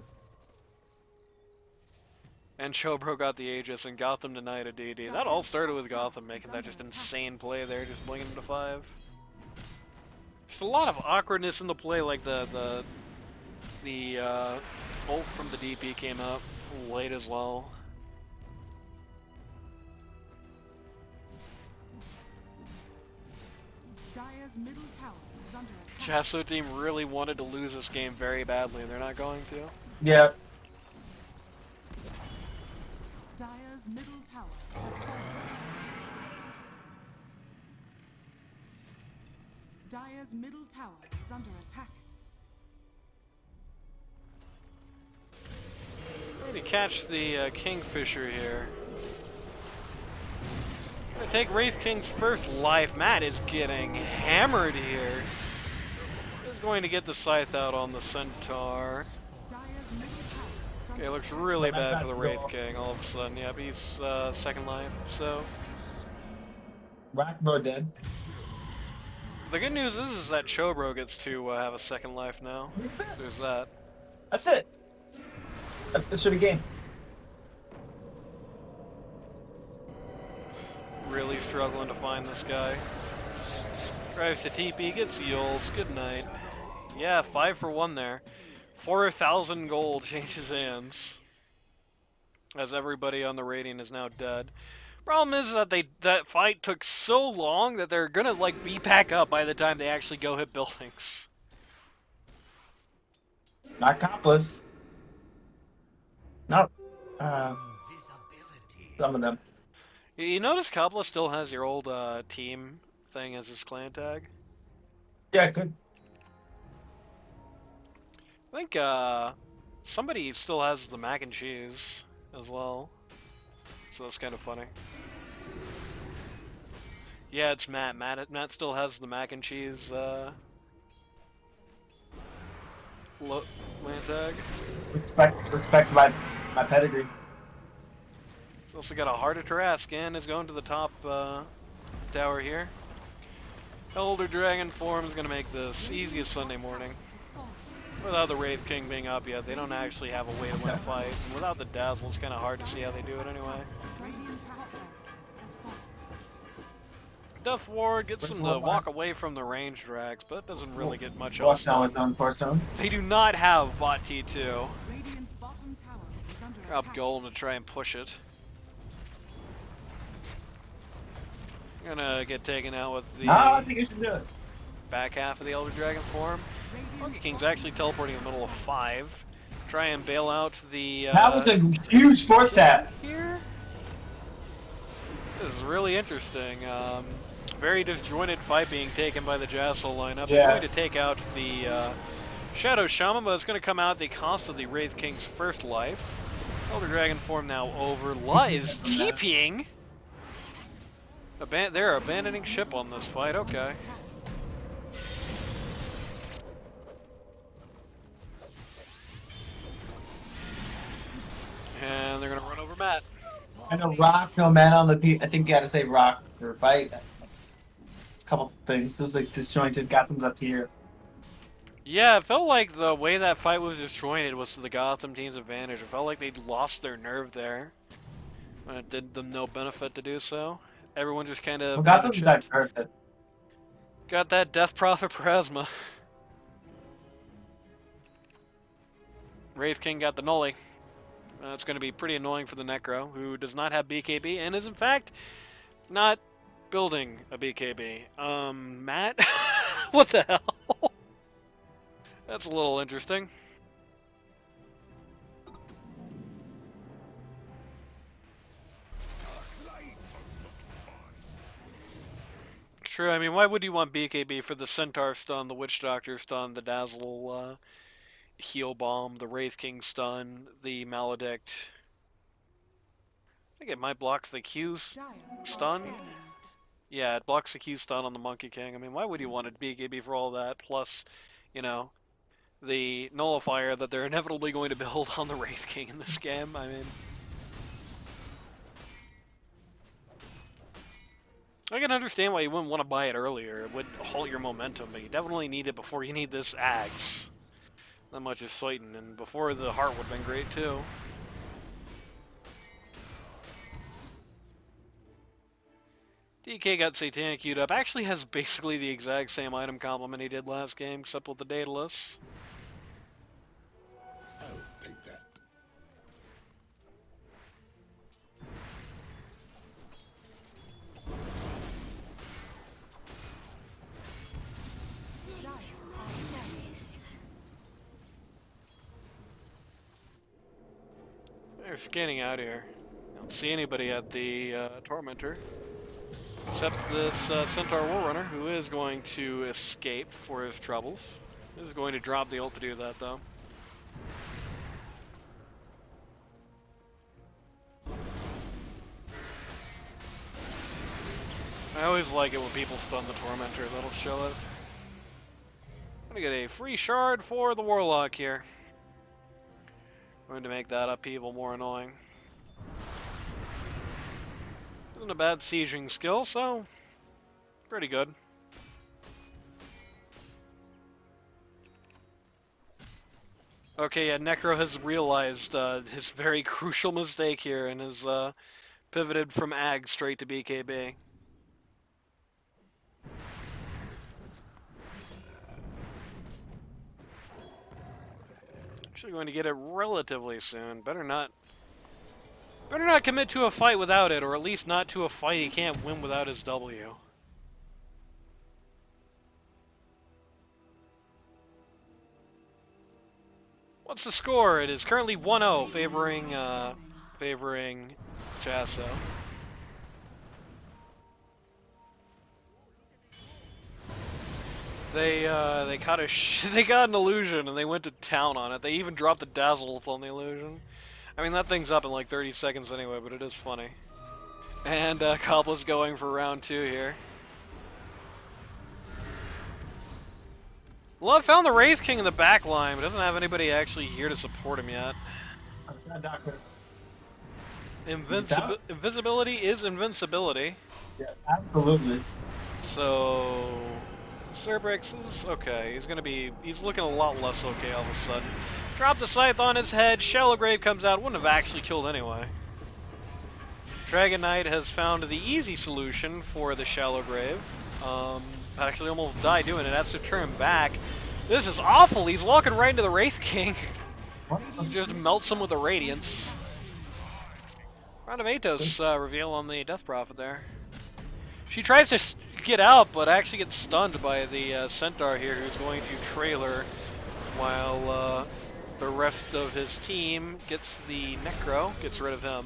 And Chobro got the Aegis, and Gotham denied a DD. That all started with Gotham making that just insane play there, just blinking him to 5. There's a lot of awkwardness in the play, like the ult from the DP came out late as well. Dire's middle tower is under attack. Jaso team really wanted to lose this game very badly, and they're not going to. Yeah. Dire's middle tower has fallen. Dire's middle tower is under attack. Trying to catch the Kingfisher here. Gonna take Wraith King's first life. Matt is getting hammered here. Is going to get the scythe out on the Centaur. Dire's middle tower is under Okay, looks really Well, bad that's for the not Wraith cool. King all of a sudden. Yep, he's second life. So Rockbro dead. the good news is that Chobro gets to have a second life now. So there's that. That's it. That's for the game. Really struggling to find this guy. Drives to TP, gets Yules. Good night. Yeah, 5 for 1 there. 4,000 gold changes hands. As everybody on the rating is now dead. Problem is that that fight took so long that they're gonna like be back up by the time they actually go hit buildings. Not accomplice. No. Some of them. You notice Kabla still has your old team thing as his clan tag? Yeah, good. I think somebody still has the mac and cheese as well. So that's kind of funny. Yeah, it's Matt. Matt still has the mac and cheese land tag. Respect my pedigree. He's also got a Heart of Tarrasque and is going to the top tower here. Elder Dragon form is going to make this easy as Sunday morning. Without the Wraith King being up yet, they don't actually have a way to win a fight. And without the Dazzle, it's kind of hard to see how they do it anyway. Radiant's top barracks has fallen. Death Ward gets Where's them the to one walk away from the range drags, but doesn't really get much Watch else down done. with on Force Stone. They do not have bot T2. Radiant's bottom tower is under Up attack. Golem to try and push it. Gonna get taken out with the I think you should do it. back half of the Elder Dragon form. Monkey King's actually teleporting in the middle of 5. Try and bail out the That was a huge force tap. here. This is really interesting. Very disjointed fight being taken by the Jassal lineup. Yeah. They're going to take out the Shadow Shaman, but it's going to come out at the cost of the Wraith King's first life. Elder Dragon form now over. Is TPing. They're abandoning ship on this fight. Okay. And they're going to run over Matt. And a rock, no mana on the I think you had to say rock for fight. A couple things. It was like disjointed. Gotham's up here. Yeah, it felt like the way that fight was disjointed was to the Gotham team's advantage. It felt like they'd lost their nerve there. When it did them no benefit to do so. Everyone just kind of Well, Gotham's diverse. got that Death Prophet Plasma. Wraith King got the Nully. It's going to be pretty annoying for the Necro, who does not have BKB, and is in fact not building a BKB. Matt? What the hell? That's a little interesting. True, I mean, why would you want BKB for the Centaur stun, the Witch Doctor stun, the Dazzle heal bomb, the Wraith King stun, the Maledict? I think it might block the Q stun. Yeah, it blocks the Q stun on the Monkey King. I mean, why would you want a BKB for all that? Plus, you know, the nullifier that they're inevitably going to build on the Wraith King in this game. I mean, I can understand why you wouldn't want to buy it earlier. It would halt your momentum, but you definitely need it before you need this Axe. That much is fighting, and before the Heart would have been great too. DK got Satanic queued up. Actually has basically the exact same item complement he did last game, except with the Daedalus. I'll take that. They're scanning out here. I don't see anybody at the Tormentor. Except this Centaur Warrunner, who is going to escape for his troubles. Is going to drop the ult to do that, though. I always like it when people stun the Tormentor, that'll show it. I'm gonna get a free shard for the Warlock here. Going to make that upheaval more annoying. Isn't a bad sieging skill, so pretty good. Okay, yeah, Necro has realized his very crucial mistake here and has pivoted from Ag straight to BKB. Actually going to get it relatively soon. Better not commit to a fight without it, or at least not to a fight he can't win without his W. What's the score? It is currently 1-0 favoring Jaso. They got they got an illusion and they went to town on it. They even dropped a dazzle on the illusion. I mean, that thing's up in like 30 seconds anyway, but it is funny. And Cobble's going for round 2 here. Love found the Wraith King in the back line, but doesn't have anybody actually here to support him yet. Invisibility is invincibility. Yeah, absolutely. So Cerberix is okay. He's looking a lot less okay all of a sudden. Drop the scythe on his head. Shallow Grave comes out. Wouldn't have actually killed anyway. Dragon Knight has found the easy solution for the Shallow Grave. Actually almost died doing it. Has to turn back. This is awful. He's walking right into the Wraith King. Just melts him with the Radiance. Round of Atos reveal on the Death Prophet there. She tries to get out, but actually gets stunned by the Centaur here, who's going to trailer while the rest of his team gets the Necro, gets rid of him.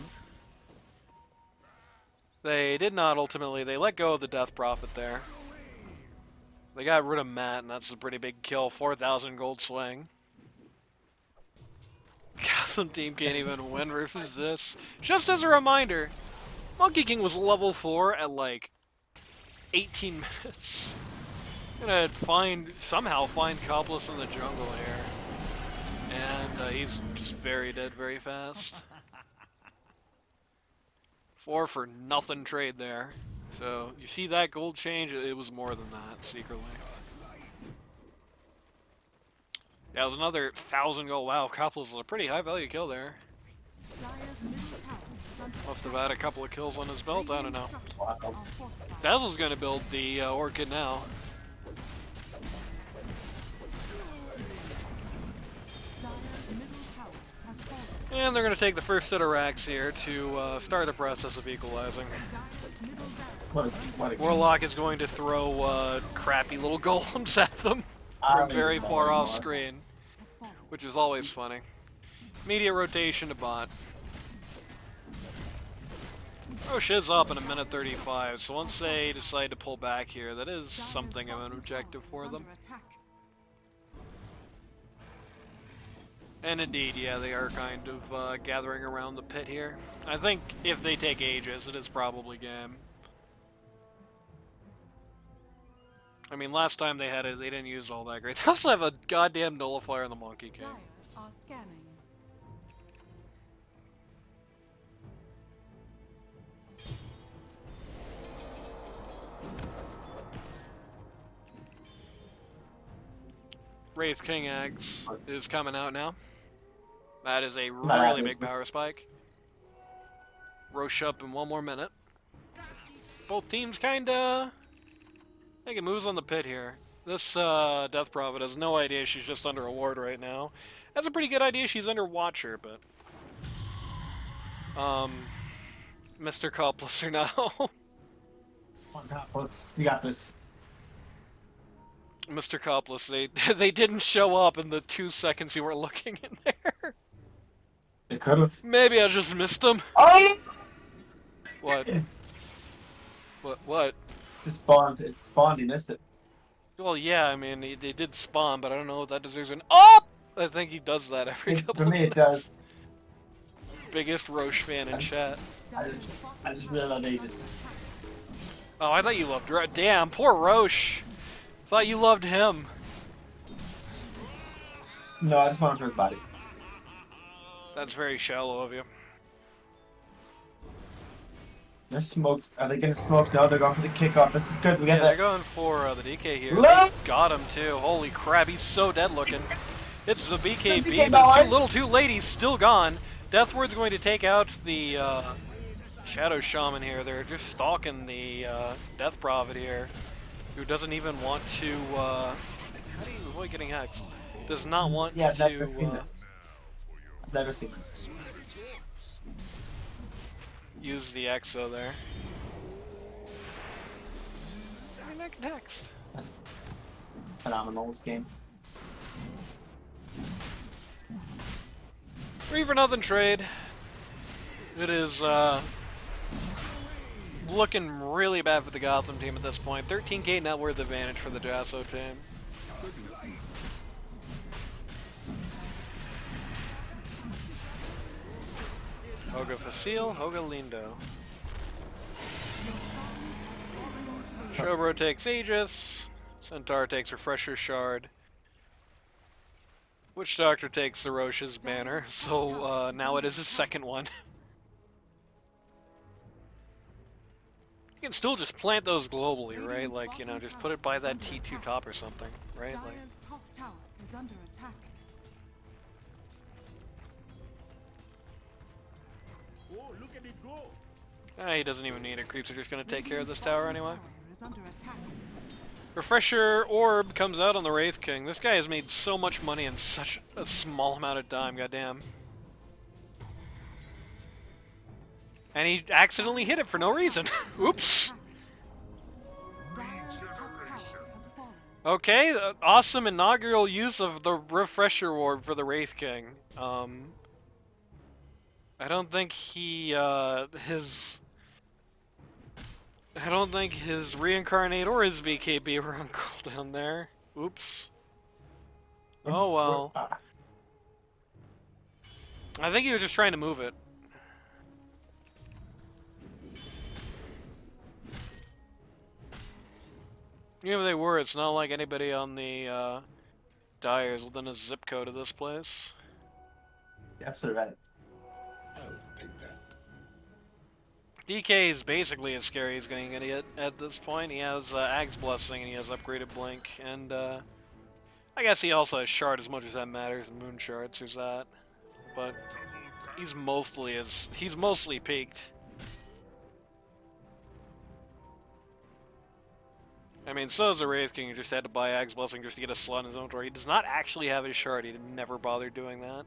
They did not ultimately. They let go of the Death Prophet there. They got rid of Matt, and that's a pretty big kill. 4,000 gold swing. Gotham team can't even win versus this. Just as a reminder, Monkey King was level 4 at like 18 minutes. Gonna somehow find Cobless in the jungle here. And he's just very dead very fast. 4 for nothing trade there. So, you see that gold change? It was more than that, secretly. Yeah, it was another 1,000 gold. Wow, Cobless is a pretty high value kill there. Must have had a couple of kills on his belt, I don't know. Wow. Dazzle's gonna build the Orchid now. And they're gonna take the first set of racks here to start the process of equalizing. Warlock is going to throw crappy little golems at them from very far off screen, which is always funny. Immediate rotation to bot. Oh, Shiz up in 1:35, so once they decide to pull back here, that is something of an objective for them. And indeed, yeah, they are kind of gathering around the pit here. I think if they take Aegis, it is probably game. I mean, last time they had it, they didn't use it all that great. They also have a goddamn nullifier in the Monkey King. Are scanning. Wraith King Eggs is coming out now. That is a really big power spike. Roche up in 1 more minute. Both teams kinda making moves on the pit here. This Death Prophet has no idea she's just under a ward right now. Has a pretty good idea she's under Watcher, but Mr. Cobbler now. Come on, Cobbler, you got this. Mr. Cobless, they didn't show up in the 2 seconds you were looking in there. They could have. Maybe I just missed them. Oh! What? What? Just spawned. It spawned. He missed it. Well, yeah, I mean, they did spawn, but I don't know if that deserves an up! I think he does that every couple For me, minutes. it does. Biggest Roche fan in chat. I just realized they just. Oh, I thought you loved Damn, poor Roche. Thought you loved him. No, I just wanted her body. That's very shallow of you. They're smoked. Are they gonna smoke? No, they're going for the kickoff. This is good. We Yeah, got they're that. going for the DK here. Look! They got him too. Holy crap, he's so dead looking. It's the BKB, BK but it's boy. too little too late. He's still gone. Deathward's going to take out the Shadow Shaman here. They're just stalking the Death Prophet here, who doesn't even want to. How do you avoid getting hexed? Does not want Yeah, I've to. never seen this. I've never seen this. Use the Exo there. You're not getting hexed. That's phenomenal. This game. 3-for-0 trade. It is looking really bad for the Gotham team at this point. 13k net worth advantage for the Jaso team. Hoga Facile, Hoga Lindo. Shobro takes Aegis. Centaur takes Refresher Shard. Witch Doctor takes the Roche's banner, so now it is his second one. You can still just plant those globally, right? Like, you know, just put it by that T2 top or something, right? Like, Dire's top tower is under attack. Oh, look at it go! he doesn't even need it. Creeps are just going to take care of this tower anyway. Is under attack. Refresher Orb comes out on the Wraith King. This guy has made so much money in such a small amount of time, goddamn. And he accidentally hit it for no reason. Oops. Dire's top tower has fallen. Okay, awesome inaugural use of the Refresher Orb for the Wraith King. I don't think he, I don't think his Reincarnate or his BKB were on cooldown there. Oops. Oh well. I think he was just trying to move it. Even if they were, it's not like anybody on the Dire is within a zip code of this place. You're absolutely right. I'll take that. DK is basically as scary as going to get at this point. He has Ag's Blessing and he has upgraded Blink, and I guess he also has Shard as much as that matters, and Moon Shards, there's that. But he's mostly peaked. I mean, so is the Wraith King, who just had to buy Ag's Blessing just to get a slot in his own door. He does not actually have his Shard, he never bothered doing that.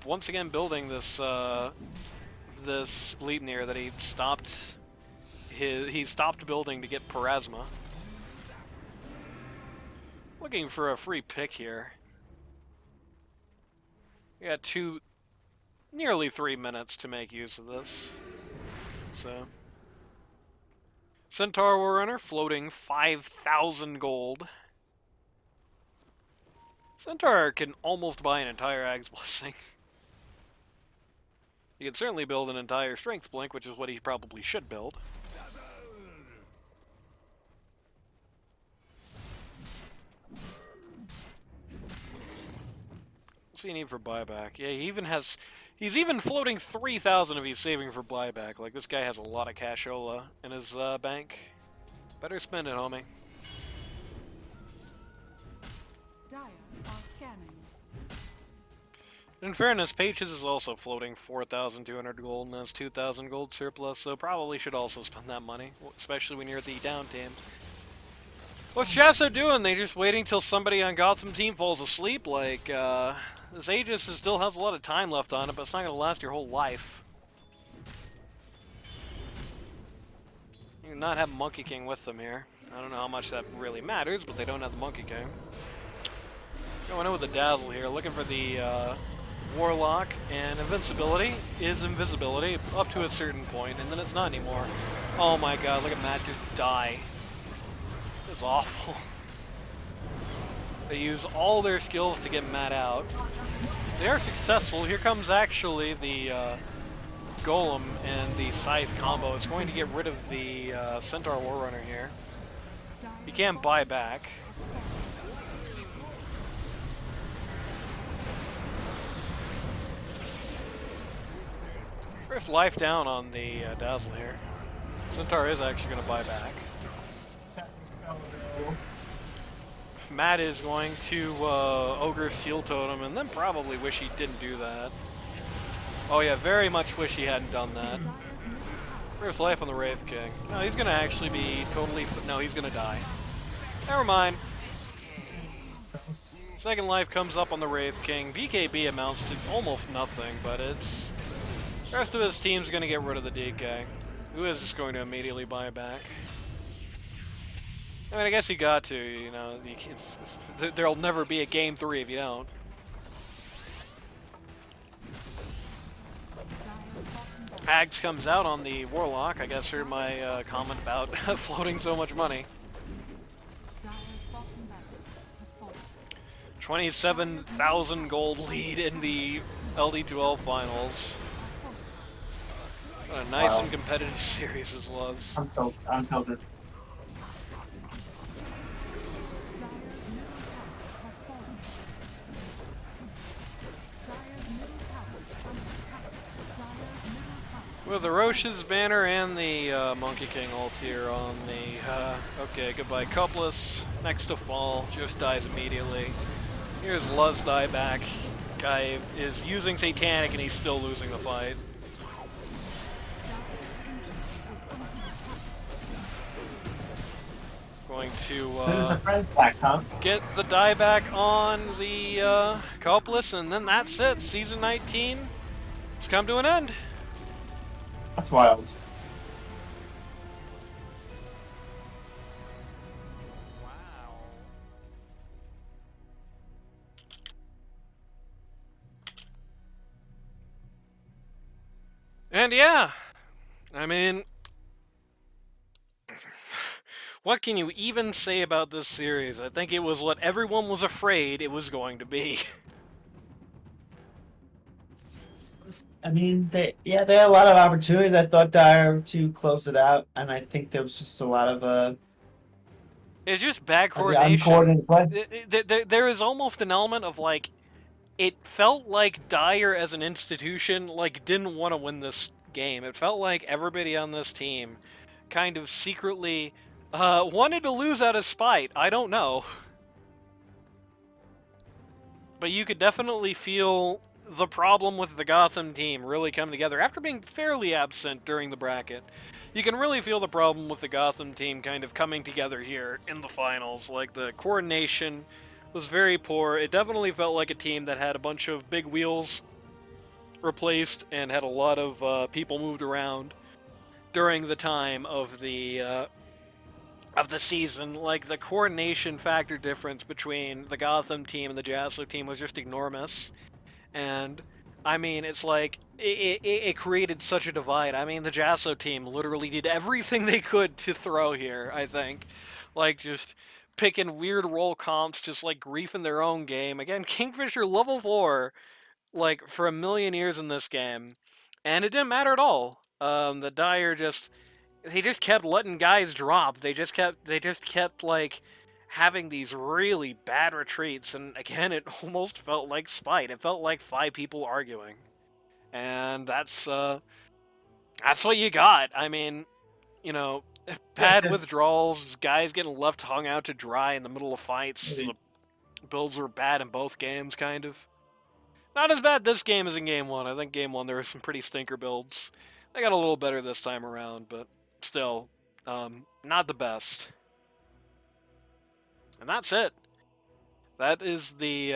Once again building this this Leitnir that he stopped building to get Parasma. Looking for a free pick here. We got nearly 3 minutes to make use of this. So Centaur Warrunner floating 5,000 gold. Centaur can almost buy an entire Ag's Blessing. He can certainly build an entire Strength Blink, which is what he probably should build. What's he need for buyback? Yeah, he's even floating 3,000 if he's saving for buyback. Like, this guy has a lot of cashola in his bank. Better spend it, homie. Dire are scanning. In fairness, Pages is also floating 4,200 gold and has 2,000 gold surplus, so probably should also spend that money, especially when you're the down team. What's Jaso doing? They just waiting till somebody on Gotham team falls asleep? Like, this Aegis still has a lot of time left on it, but it's not going to last your whole life. You can not have Monkey King with them here. I don't know how much that really matters, but they don't have the Monkey King. Going in with the Dazzle here, looking for the Warlock, and invincibility is invisibility up to a certain point, and then it's not anymore. Oh my god, look at Matt just die. It's awful. They use all their skills to get Matt out. They are successful. Here comes actually the Golem and the Scythe combo. It's going to get rid of the Centaur Warrunner here. You can't buy back. First life down on the Dazzle here. Centaur is actually going to buy back. Matt is going to Ogre Seal Totem and then probably wish he didn't do that. Oh yeah, very much wish he hadn't done that. First life on the Wraith King. No, he's going to actually be totally... No, he's going to die. Never mind. Second life comes up on the Wraith King. BKB amounts to almost nothing, but it's... The rest of his team's going to get rid of the DK. Who is just going to immediately buy back? I mean, I guess you got to, you know, there'll never be a game 3 if you don't. Ags comes out on the Warlock. I guess heard my comment about floating so much money. 27,000 gold lead in the LD2L finals. What a nice and competitive series this was. I'm tilted. With the Roche's banner and the Monkey King ult here on the, okay, goodbye Couples, next to fall, just dies immediately. Here's Luz dieback. Guy is using Satanic and he's still losing the fight. Going to there's a friend's back, huh? get the dieback on the Couples, and then that's it. Season 19 has come to an end. That's wild. And yeah, I mean, what can you even say about this series? I think it was what everyone was afraid it was going to be. I mean, they had a lot of opportunities. I thought Dire to close it out, and I think there was just a lot of It's just bad coordination. uncoordinated play. There is almost an element of like, it felt like Dire as an institution like didn't want to win this game. It felt like everybody on this team kind of secretly wanted to lose out of spite. I don't know. But you could definitely feel the problem with the Gotham team really come together after being fairly absent during the bracket. You can really feel the problem with the Gotham team kind of coming together here in the finals. Like, the coordination was very poor. It definitely felt like a team that had a bunch of big wheels replaced and had a lot of people moved around during the time of the season. Like, the coordination factor difference between the Gotham team and the jaso team was just enormous. And, I mean, it's like, it created such a divide. I mean, the jaso team literally did everything they could to throw here, I think. Like, just picking weird role comps, just, like, griefing their own game. Again, Kingfisher level 4, like, for a million years in this game. And it didn't matter at all. The Dire just... They just kept letting guys drop. They just kept, like, having these really bad retreats, and again, it almost felt like spite. It felt like 5 people arguing. And that's what you got. I mean, you know, bad withdrawals, guys getting left hung out to dry in the middle of fights. The builds were bad in both games, kind of. Not as bad this game as in Game 1. I think Game 1 there were some pretty stinker builds. They got a little better this time around, but still, not the best. And that's it. That is the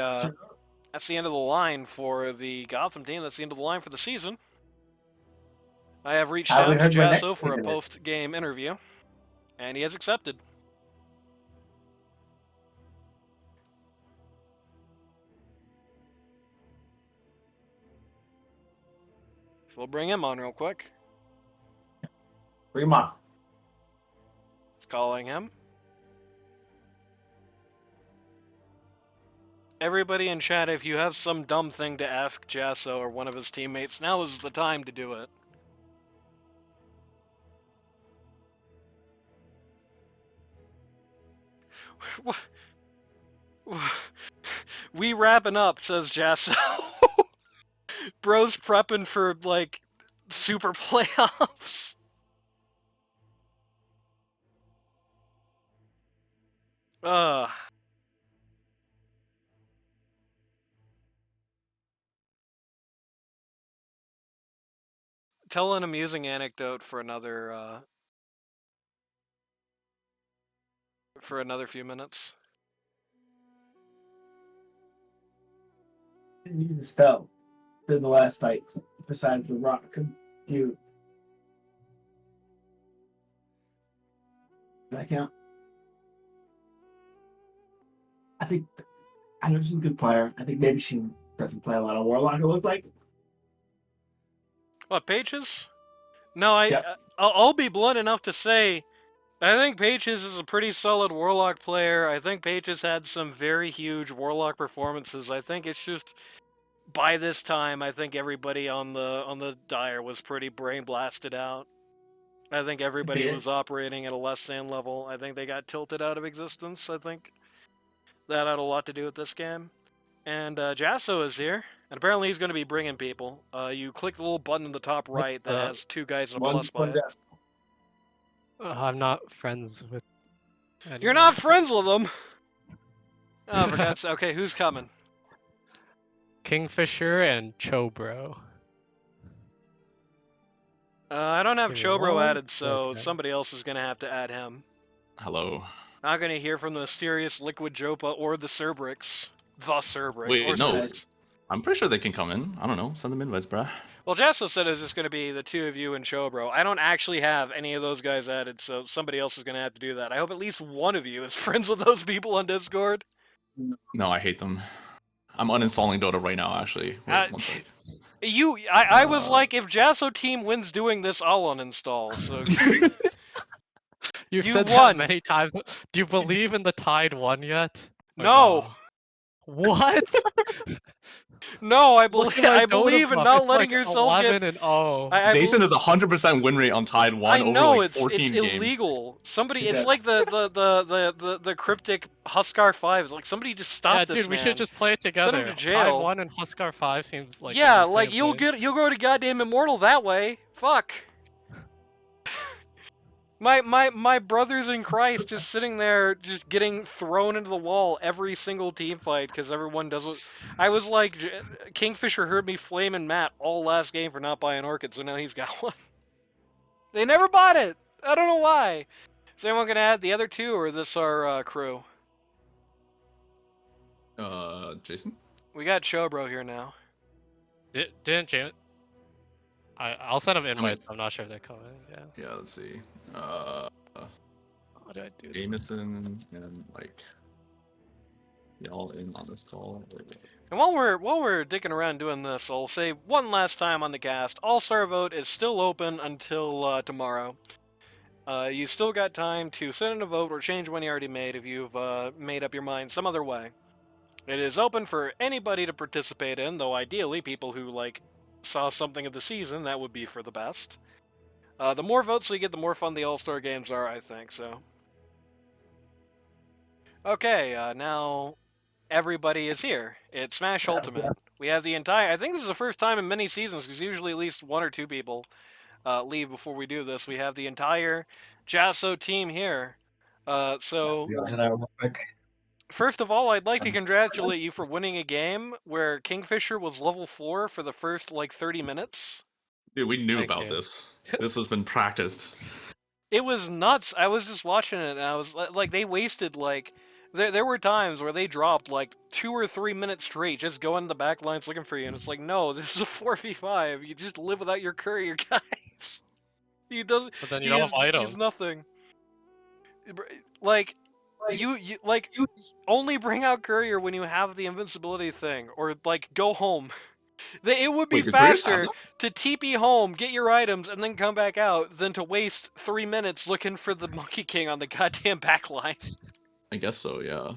that's the end of the line for the Gotham team. That's the end of the line for the season. I have reached out to Jaso for a post-game interview, and he has accepted. we'll bring him on real quick. Bring him on. It's calling him. Everybody in chat, if you have some dumb thing to ask Jaso or one of his teammates, now is the time to do it. We wrapping up, says Jaso. Bro's prepping for, like, super playoffs. Tell an amusing anecdote for another few minutes. Didn't use a spell in the last fight besides the rock compute. Does that count? I think I know she's a good player. I think maybe she doesn't play a lot of Warlock, it looked like. What, Pages? No, Yep. I'll be blunt enough to say, I think Pages is a pretty solid Warlock player. I think Pages had some very huge Warlock performances. I think it's just, by this time, I think everybody on the Dire was pretty brain blasted out. I think everybody Yeah. was operating at a less than level. I think they got tilted out of existence. I think that had a lot to do with this game. And Jaso is here, and apparently he's going to be bringing people. You click the little button in the top right that has two guys and a plus by it. desk. I'm not friends with anyone. You're not friends with them! Oh, for God's sake. Okay, who's coming? Kingfisher and Chobro. I don't have Give me Chobro one added, so second. somebody else is going to have to add him. Hello. Not going to hear from the mysterious Liquid Jopa or the Cerberix. The Cerberix. Wait, or no. Cerberix. I'm pretty sure they can come in. I don't know. Send them invites, bruh. Well, Jasso said it was just going to be the two of you and Chobro. I don't actually have any of those guys added, so somebody else is going to have to do that. I hope at least one of you is friends with those people on Discord. No, I hate them. I'm uninstalling Dota right now, actually. Wait, one sec. I was like, if Jasso team wins doing this, I'll uninstall. So You've You said won. that many times. Do you believe in the Tide won yet? Or No. What? no, I Look believe at my I Dota believe in buff. not It's letting like yourself 11 get. and 0. I Jason believe- is 100% win rate on Tide 1 I over know like 14 it's games. illegal. Somebody, it's Yeah. like the cryptic Huskar 5. It's like somebody just stop Yeah, this dude, we man. should just play it together. Send him to jail. Tide 1 and Huskar 5 seems like yeah, an insane like you'll thing. go to goddamn immortal that way. Fuck. My brothers in Christ just sitting there, just getting thrown into the wall every single team fight because everyone does what. I was like, Kingfisher heard me flaming Matt all last game for not buying Orchid, so now he's got one. They never bought it. I don't know why. Is anyone gonna add the other two, or is this our crew? Jason? We got Chobro here now. Didn't James? I'll send them invites. I'm not sure if they're coming. Yeah. Yeah, let's see. How do I do that? Jameson and like y'all in on this call. And while we're dicking around doing this, I'll say one last time on the cast: All-Star Vote is still open until tomorrow. You still got time to send in a vote or change one you already made if you've made up your mind some other way. It is open for anybody to participate in, though ideally people who like saw something of the season, that would be for the best. The more votes we get, the more fun the All-Star games are, I think, so. Okay, now everybody is here. It's Smash Ultimate. We have the entire... I think this is the first time in many seasons, because usually at least one or two people leave before we do this. We have the entire Jaso team here. First of all, I'd like to congratulate you for winning a game where Kingfisher was level 4 for the first, 30 minutes. Dude, we knew Thank about you. this. This has been practiced. It was nuts. I was just watching it, and I was like, they wasted, there were times where they dropped, 2 or 3 minutes straight just going to the back lines looking for you, and it's like, no, this is a 4v5. You just live without your courier, guys. He doesn't... But then you don't have He's items. nothing. You only bring out courier when you have the invincibility thing, or go home. It would be Wait, do players have faster them? to TP home, get your items, and then come back out than to waste 3 minutes looking for the Monkey King on the goddamn backline. I guess so. Yeah.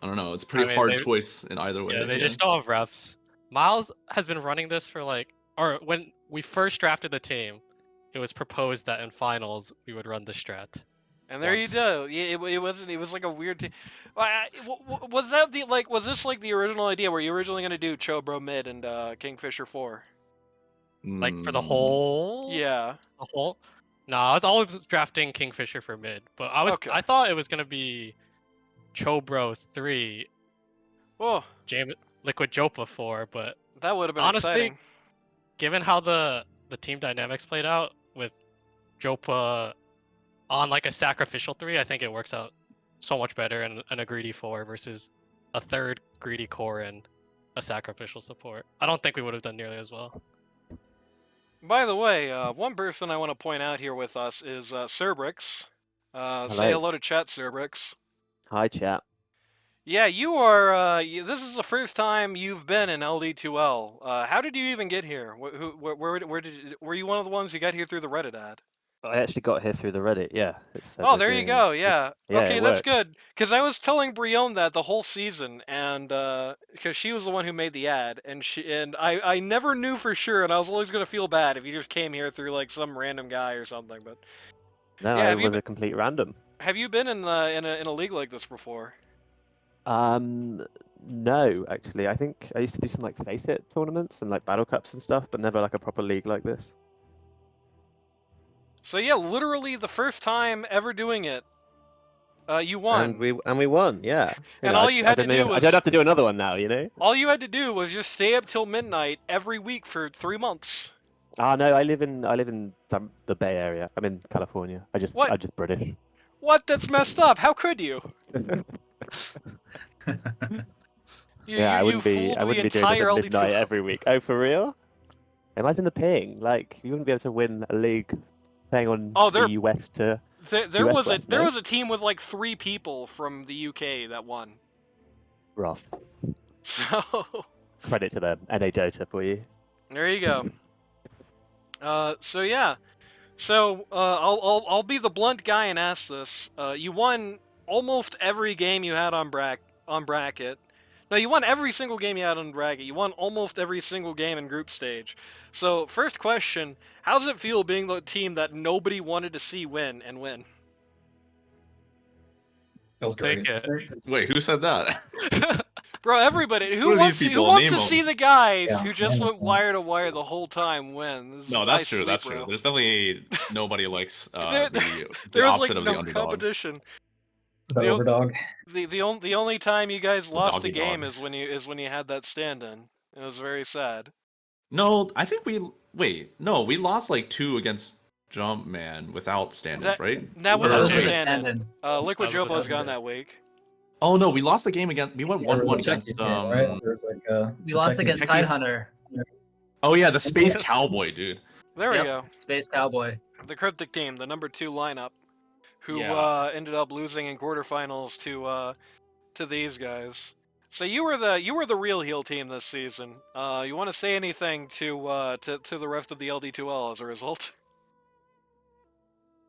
I don't know. It's a I pretty mean, hard choice in either way. yeah, they just don't have refs. Miles has been running this for like, or when we first drafted the team, it was proposed that in finals we would run the strat. And there Once. you go. It wasn't. It was like a weird. Was that the like? Was this like the original idea? Were you originally gonna do Chobro mid and Kingfisher 4? Like for the Mm, whole. Yeah. The whole. No, I was always drafting Kingfisher for mid, but Okay. I thought it was gonna be Chobro 3, Oh, Liquid Jopa 4, but that would have been honestly, exciting. given how the team dynamics played out with Jopa on like a sacrificial 3, I think it works out so much better in a greedy 4 versus a third greedy core and a sacrificial support. I don't think we would have done nearly as well. By the way, one person I want to point out here with us is Cerberix. Say Hello. hello to chat, Cerberix. Hi, chat. Yeah, you are. This is the first time you've been in LD2L. How did you even get here? Were you one of the ones who got here through the Reddit ad? I actually got here through the Reddit. Yeah. It said Oh, we're there you doing- go. Yeah. Yeah, Okay, it that's works. good. Because I was telling Brione that the whole season, and because she was the one who made the ad, and I never knew for sure, and I was always gonna feel bad if you just came here through like some random guy or something. But No, Yeah, I have you was been- a complete random. have you been in a league like this before? No, actually. I think I used to do some like Face It tournaments and like battle cups and stuff, but never like a proper league like this. So yeah, literally the first time ever doing it. You won. And we won. Yeah. And all you had to do I was- don't have to do another one now. You know. All you had to do was just stay up till midnight every week for 3 months. Ah, no. I live in the Bay Area. I'm in California. I'm just British. What? That's messed up. How could you? Yeah, I wouldn't be fooled I wouldn't be the doing this entire at midnight LD2. every week. Oh, for real? Imagine the ping. Like you wouldn't be able to win a league playing on Oh, they're- the US to There US was a West, there no? was a team with like 3 people from the UK that won. rough. So Credit to them. NA Dota for you. there you go. So yeah, so I'll be the blunt guy and ask this. You won almost every game you had on bracket. No, you won every single game you had on bracket. You won almost every single game in group stage. So first question: how does it feel being the team that nobody wanted to see win and win? We'll take it. Wait, who said that? Bro, everybody Who who are wants these who people? wants Name to 'em. see the guys Yeah, who just name 'em. went wire to wire the whole time win? This No, is that's nice true. sleep, That's bro. true. There's definitely nobody likes There- the There was opposite like of the no underdog. competition. The The- overdog. The only time you guys lost a doggy game dog. is when you had that stand-in. It was very sad. No, I think we lost like 2 against Jumpman without stand-ins, That- right? That was Yeah, a those are the stand-in. Liquid That was Jopa was the gone stand-in. that week. Oh no, we lost the game against. We went 1-1 against. We lost against Techies- Tidehunter. Oh yeah, the Space Cowboy, dude. There we Yep. go. Space Cowboy. The Cryptic team, the number 2 lineup, who Yeah. ended up losing in quarterfinals to these guys. So you were the real heel team this season. You want to say anything to the rest of the LD2L as a result?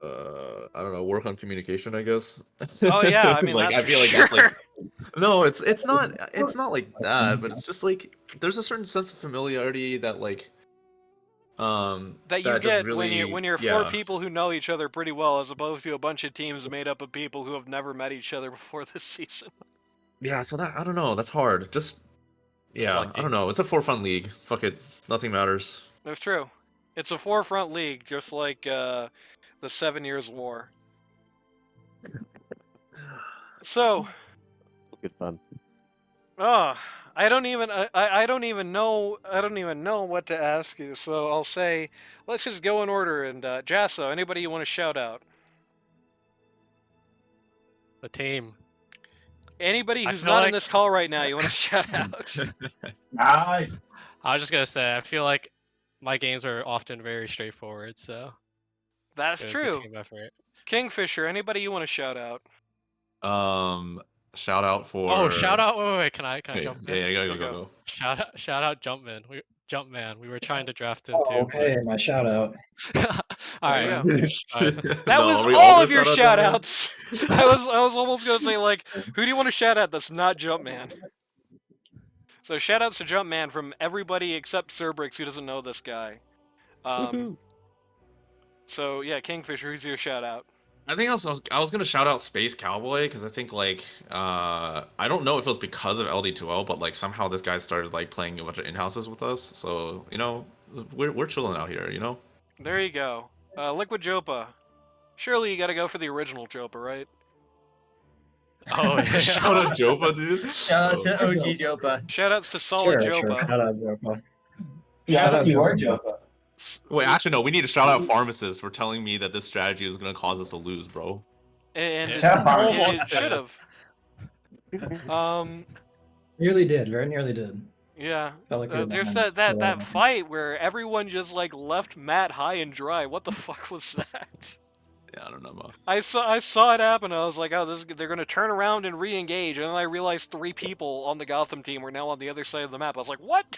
I don't know, work on communication, I guess. Oh yeah, I mean Like, that's I for feel like sure. that's like no, it's not like that, but it's just like there's a certain sense of familiarity that like that you just get really, when you're 4 yeah. people who know each other pretty well, as opposed to a bunch of teams made up of people who have never met each other before this season. Yeah, so that I don't know, that's hard. Just yeah, lucky. I don't know. It's a forefront league. Fuck it, nothing matters. That's true. It's a forefront league, just like the 7 Years' War. So, Good fun. I don't even know what to ask you. So I'll say, let's just go in order. And Jaso, anybody you want to shout out? The team. Anybody I who's feel not in like- this call right now, you want to shout out? Nice. I was just gonna say, I feel like my games are often very straightforward, so That's it was true. a team effort. Kingfisher, anybody you want to shout out? Shout out for Oh, shout out! Wait, can I Hey, jump yeah, in? yeah, You go. Shout out Jumpman. Jumpman. We were trying to draft him Oh, too. okay, my shout out. All right. There you Fine. That No, was are we all all of your gonna shout shout out outs. I was almost gonna say like, who do you want to shout out that's not Jumpman? So shout outs to Jumpman from everybody except Cerberix, who doesn't know this guy. Woohoo. So yeah, Kingfisher, who's your shout out? I think I was gonna shout out Space Cowboy because I think like I don't know if it was because of LD2L, but like somehow this guy started like playing a bunch of in-houses with us. So you know we're chilling out here. You know. There you go. Liquid Jopa. Surely you gotta go for the original Jopa, right? Oh yeah. Shout out Jopa, dude. Shout out Oh. to OG Jopa. Shout outs to Solid Sure, Jopa. shout out Jopa. Yeah, I Shout thought out you were Jopa. Jopa. Wait, actually no. We need to shout out Pharmacist for telling me that this strategy was gonna cause us to lose, bro. And Shout out it Almost should have. Nearly did. Very nearly did. Yeah. Felt like it would've There's been that fight where everyone just like left Matt high and dry. What the fuck was that? Yeah, I don't know, Mo. I saw it happen. I was like, oh, they're gonna turn around and re-engage, and then I realized 3 people on the Gotham team were now on the other side of the map. I was like, what?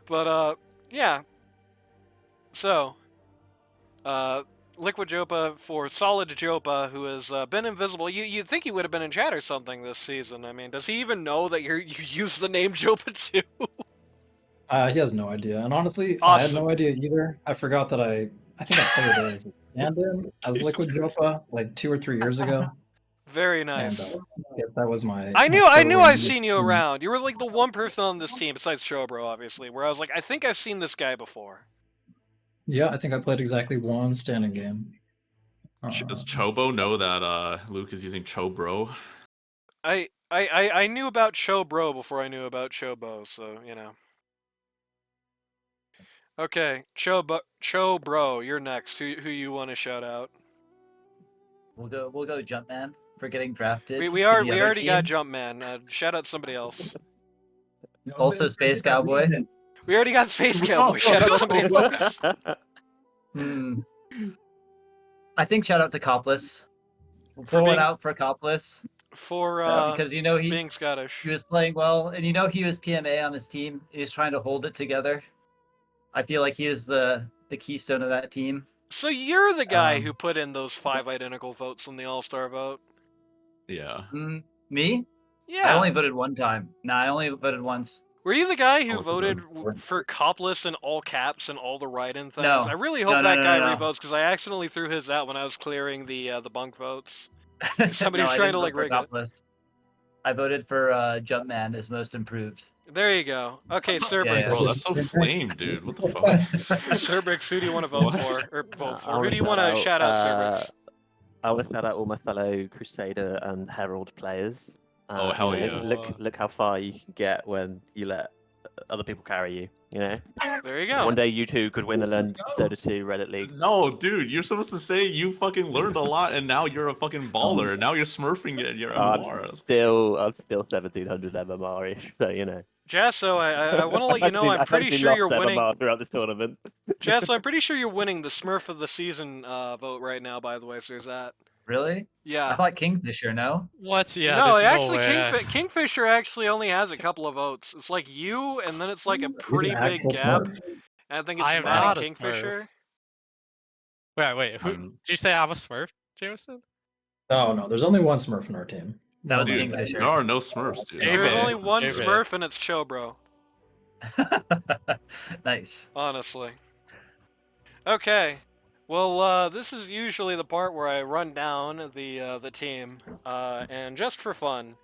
But yeah. So, Liquid Jopa for Solid Jopa, who has been invisible. You'd think he would have been in chat or something this season. I mean, does he even know that you use the name Jopa too? He has no idea, and honestly, I had Awesome. no idea either. I forgot that I think I played it as a stand-in as Liquid Jopa like 2 or 3 years ago, Very and nice. yeah, that was my. I knew my I've seen you around. You were like the one person on this team besides Chobro, obviously, where I was like, I think I've seen this guy before. Yeah, I think I played exactly 1 standing game. Does Chobo know that Luke is using Chobro? I knew about Chobro before I knew about Chobo, so you know. Okay, Chobro, you're next. Who you want to shout out? We'll go Jumpman for getting drafted. We already got Jumpman. Shout out somebody else. Also Space Cowboy. We already got Space Cowboy. Shout out somebody else. I think shout out to Copless. We'll pull it out for Copless. For because you know being Scottish. He was playing well, and you know he was PMA on his team. He was trying to hold it together. I feel like he is the keystone of that team. So you're the guy who put in those 5 identical votes in the All-Star vote? Yeah. Me? Yeah. I only voted 1 time. Nah, I only voted once. Were you the guy who voted for Copless in all caps and all the write-in things? No. I really hope that guy revotes because I accidentally threw his out when I was clearing the bunk votes. Somebody's trying to like rig it. I voted for Jumpman as most improved. There you go. Okay, Cerberix. Bro, that's so flame, dude. What the fuck? Cerberix, who do you want to vote for? Or vote for? Who do you want to shout out, Cerberix? I want to shout out all my fellow Crusader and Herald players. Oh, hell yeah. Look how far you can get when you let other people carry you, you know? There you go. One day you two could win the Dota 2 Reddit League. No, dude, you're supposed to say you fucking learned a lot and now you're a fucking baller. Now you're smurfing it in your MMR. I'm still 1700 MMR-ish, so you know. Jaso, I want to let you know I'm pretty sure you're winning. Throughout this tournament. Jaso, I'm pretty sure you're winning the Smurf of the Season vote right now, by the way, so there's that. Really? Yeah. I thought Kingfisher, no? What? Yeah. No, there's actually, no way. Kingfisher actually only has a couple of votes. It's like you, and then it's like a pretty big gap. And I think it's I am Matt not and a Smurf. Kingfisher. Wait. Who? Did you say I'm a Smurf, Jameson? Oh no, there's only 1 Smurf in our team. That was Dude, Kingfisher. there are no Smurfs, dude. There's David. only one David. Smurf, and it's Chobro. Nice. Honestly. Okay. Well, this is usually the part where I run down the team, and just for fun,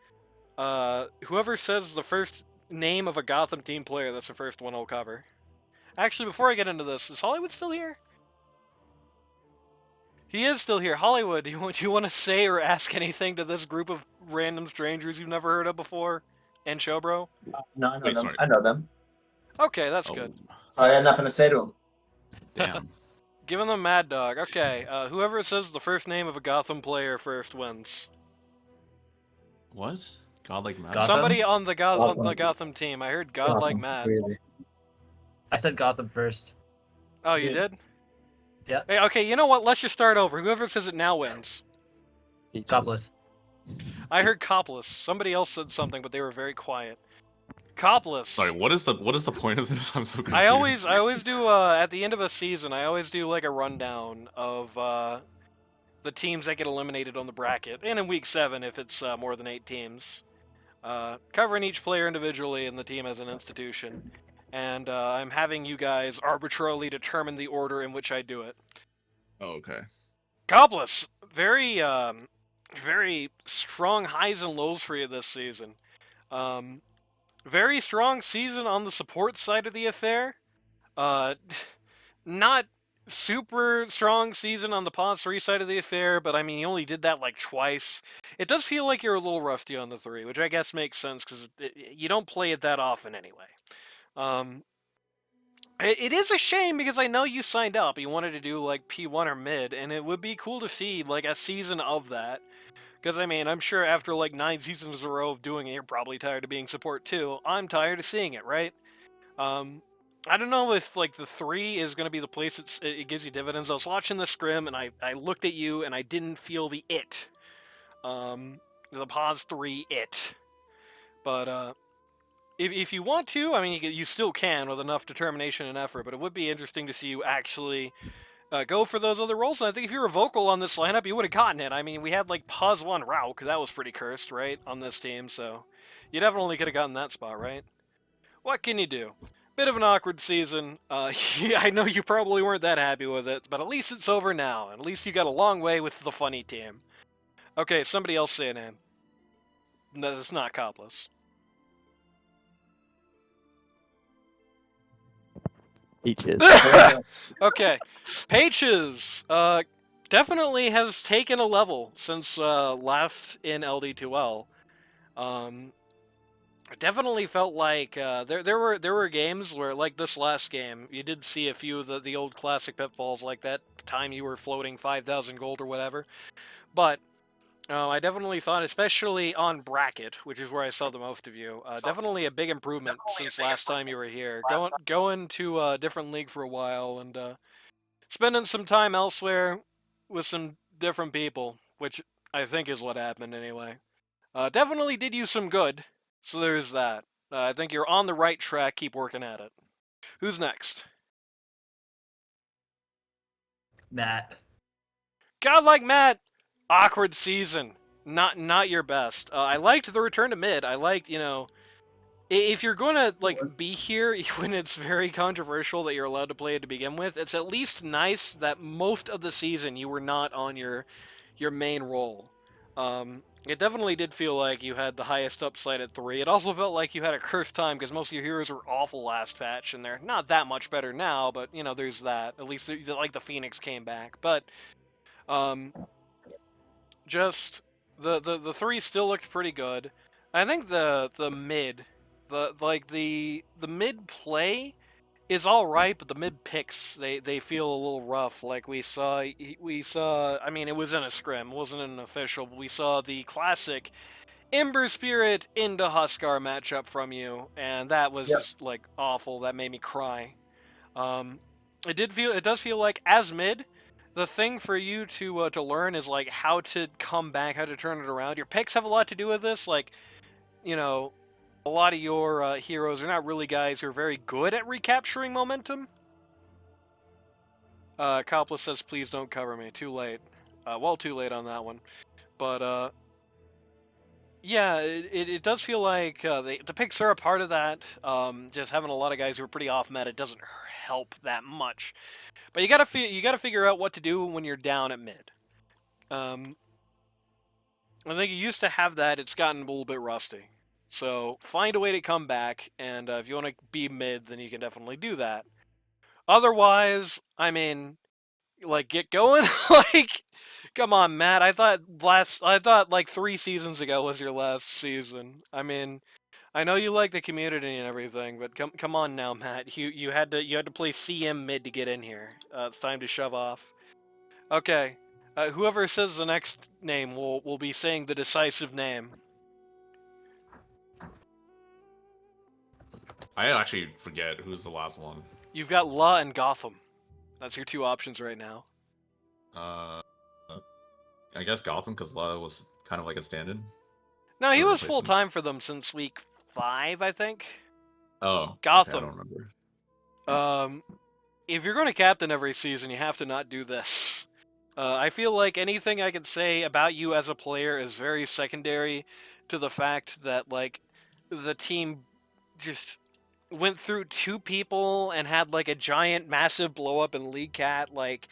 whoever says the first name of a Gotham team player, that's the first one I'll cover. Actually, before I get into this, is Hollywood still here? He is still here. Hollywood, do you want to say or ask anything to this group of random strangers you've never heard of before? And Chobro? No, I know Wait, them. sorry. I know them. Okay, that's good. I had nothing to say to them. Damn. Giving them Mad Dog. Okay, whoever says the first name of a Gotham player first wins. What? Godlike Matt? Gotham? Somebody on the Gotham. Gotham team. I heard Godlike Matt. Crazy. I said Gotham first. Oh, you did? Yeah. Hey, okay, you know what? Let's just start over. Whoever says it now wins. Copless. I heard Copless. Somebody else said something, but they were very quiet. Copless. Sorry, what is the point of this? I'm so confused. I always do at the end of a season. I always do like a rundown of the teams that get eliminated on the bracket, and in week 7 if it's more than 8 teams, covering each player individually and the team as an institution. And I'm having you guys arbitrarily determine the order in which I do it. Oh, okay. Copless, very very strong highs and lows for you this season. Very strong season on the support side of the affair. Not super strong season on the pause 3 side of the affair, but I mean, you only did that like twice. It does feel like you're a little rusty on the 3, which I guess makes sense because you don't play it that often anyway. It is a shame because I know you signed up. You wanted to do like P1 or mid, and it would be cool to see like a season of that. Because, I mean, I'm sure after like 9 seasons in a row of doing it, you're probably tired of being support too. I'm tired of seeing it, right? I don't know if like the 3 is going to be the place it gives you dividends. I was watching the scrim and I looked at you and I didn't feel the it. The pause 3 it. But if you want to, I mean, you still can with enough determination and effort, but it would be interesting to see you actually go for those other roles. And I think if you were vocal on this lineup, you would have gotten it. I mean, we had like pause 1 Rauk, that was pretty cursed, right, on this team, so you definitely could have gotten that spot, right? What can you do? Bit of an awkward season. Yeah, I know you probably weren't that happy with it, but at least it's over now. At least you got a long way with the funny team. Okay, somebody else say a name. No, it's not Copless. Peaches. Okay, Peaches definitely has taken a level since left in LD2L. I definitely felt like there were games where, like this last game, you did see a few of the old classic pitfalls, like that time you were floating 5,000 gold or whatever. But I definitely thought, especially on bracket, which is where I saw the most of you, definitely a big improvement since last time you were here. Going to a different league for a while and spending some time elsewhere with some different people, which I think is what happened anyway. Definitely did you some good, so there's that. I think you're on the right track. Keep working at it. Who's next? Matt. God, like Matt, awkward season. Not your best. I liked the return to mid. I liked, you know, if you're gonna like be here when it's very controversial that you're allowed to play it to begin with, it's at least nice that most of the season you were not on your main role. It definitely did feel like you had the highest upside at 3. It also felt like you had a cursed time because most of your heroes were awful last patch, and they're not that much better now, but, you know, there's that. At least, like, the Phoenix came back. But, just, the 3 still looked pretty good. I think the mid, the mid play is all right, but the mid picks they feel a little rough. Like we saw. I mean, it was in a scrim, it wasn't an official, but we saw the classic Ember Spirit into Huskar matchup from you, and that was just like awful. That made me cry. It does feel like as mid, the thing for you to learn is like how to come back, how to turn it around. Your picks have a lot to do with this, like, you know. A lot of your heroes are not really guys who are very good at recapturing momentum. Copless says, please don't cover me. Too late. Well, too late on that one. But, yeah, it does feel like the picks are a part of that. Just having a lot of guys who are pretty off meta doesn't help that much. But you gotta figure out what to do when you're down at mid. I think you used to have that. It's gotten a little bit rusty. So find a way to come back, and if you want to be mid, then you can definitely do that. Otherwise, I mean, like, get going. Like, come on, Matt. I thought like 3 seasons ago was your last season. I mean, I know you like the community and everything, but come on now, Matt. You had to play CM mid to get in here. It's time to shove off. Okay. Whoever says the next name will be saying the decisive name. I actually forget who's the last one. You've got La and Gotham. That's your 2 options right now. I guess Gotham, because La was kind of like a stand-in. No, he was full-time for them since week 5, I think. Oh, okay, I Gotham. don't remember. If you're going to captain every season, you have to not do this. I feel like anything I can say about you as a player is very secondary to the fact that, like, the team just went through 2 people and had, like, a giant, massive blow-up in League Cat. Like,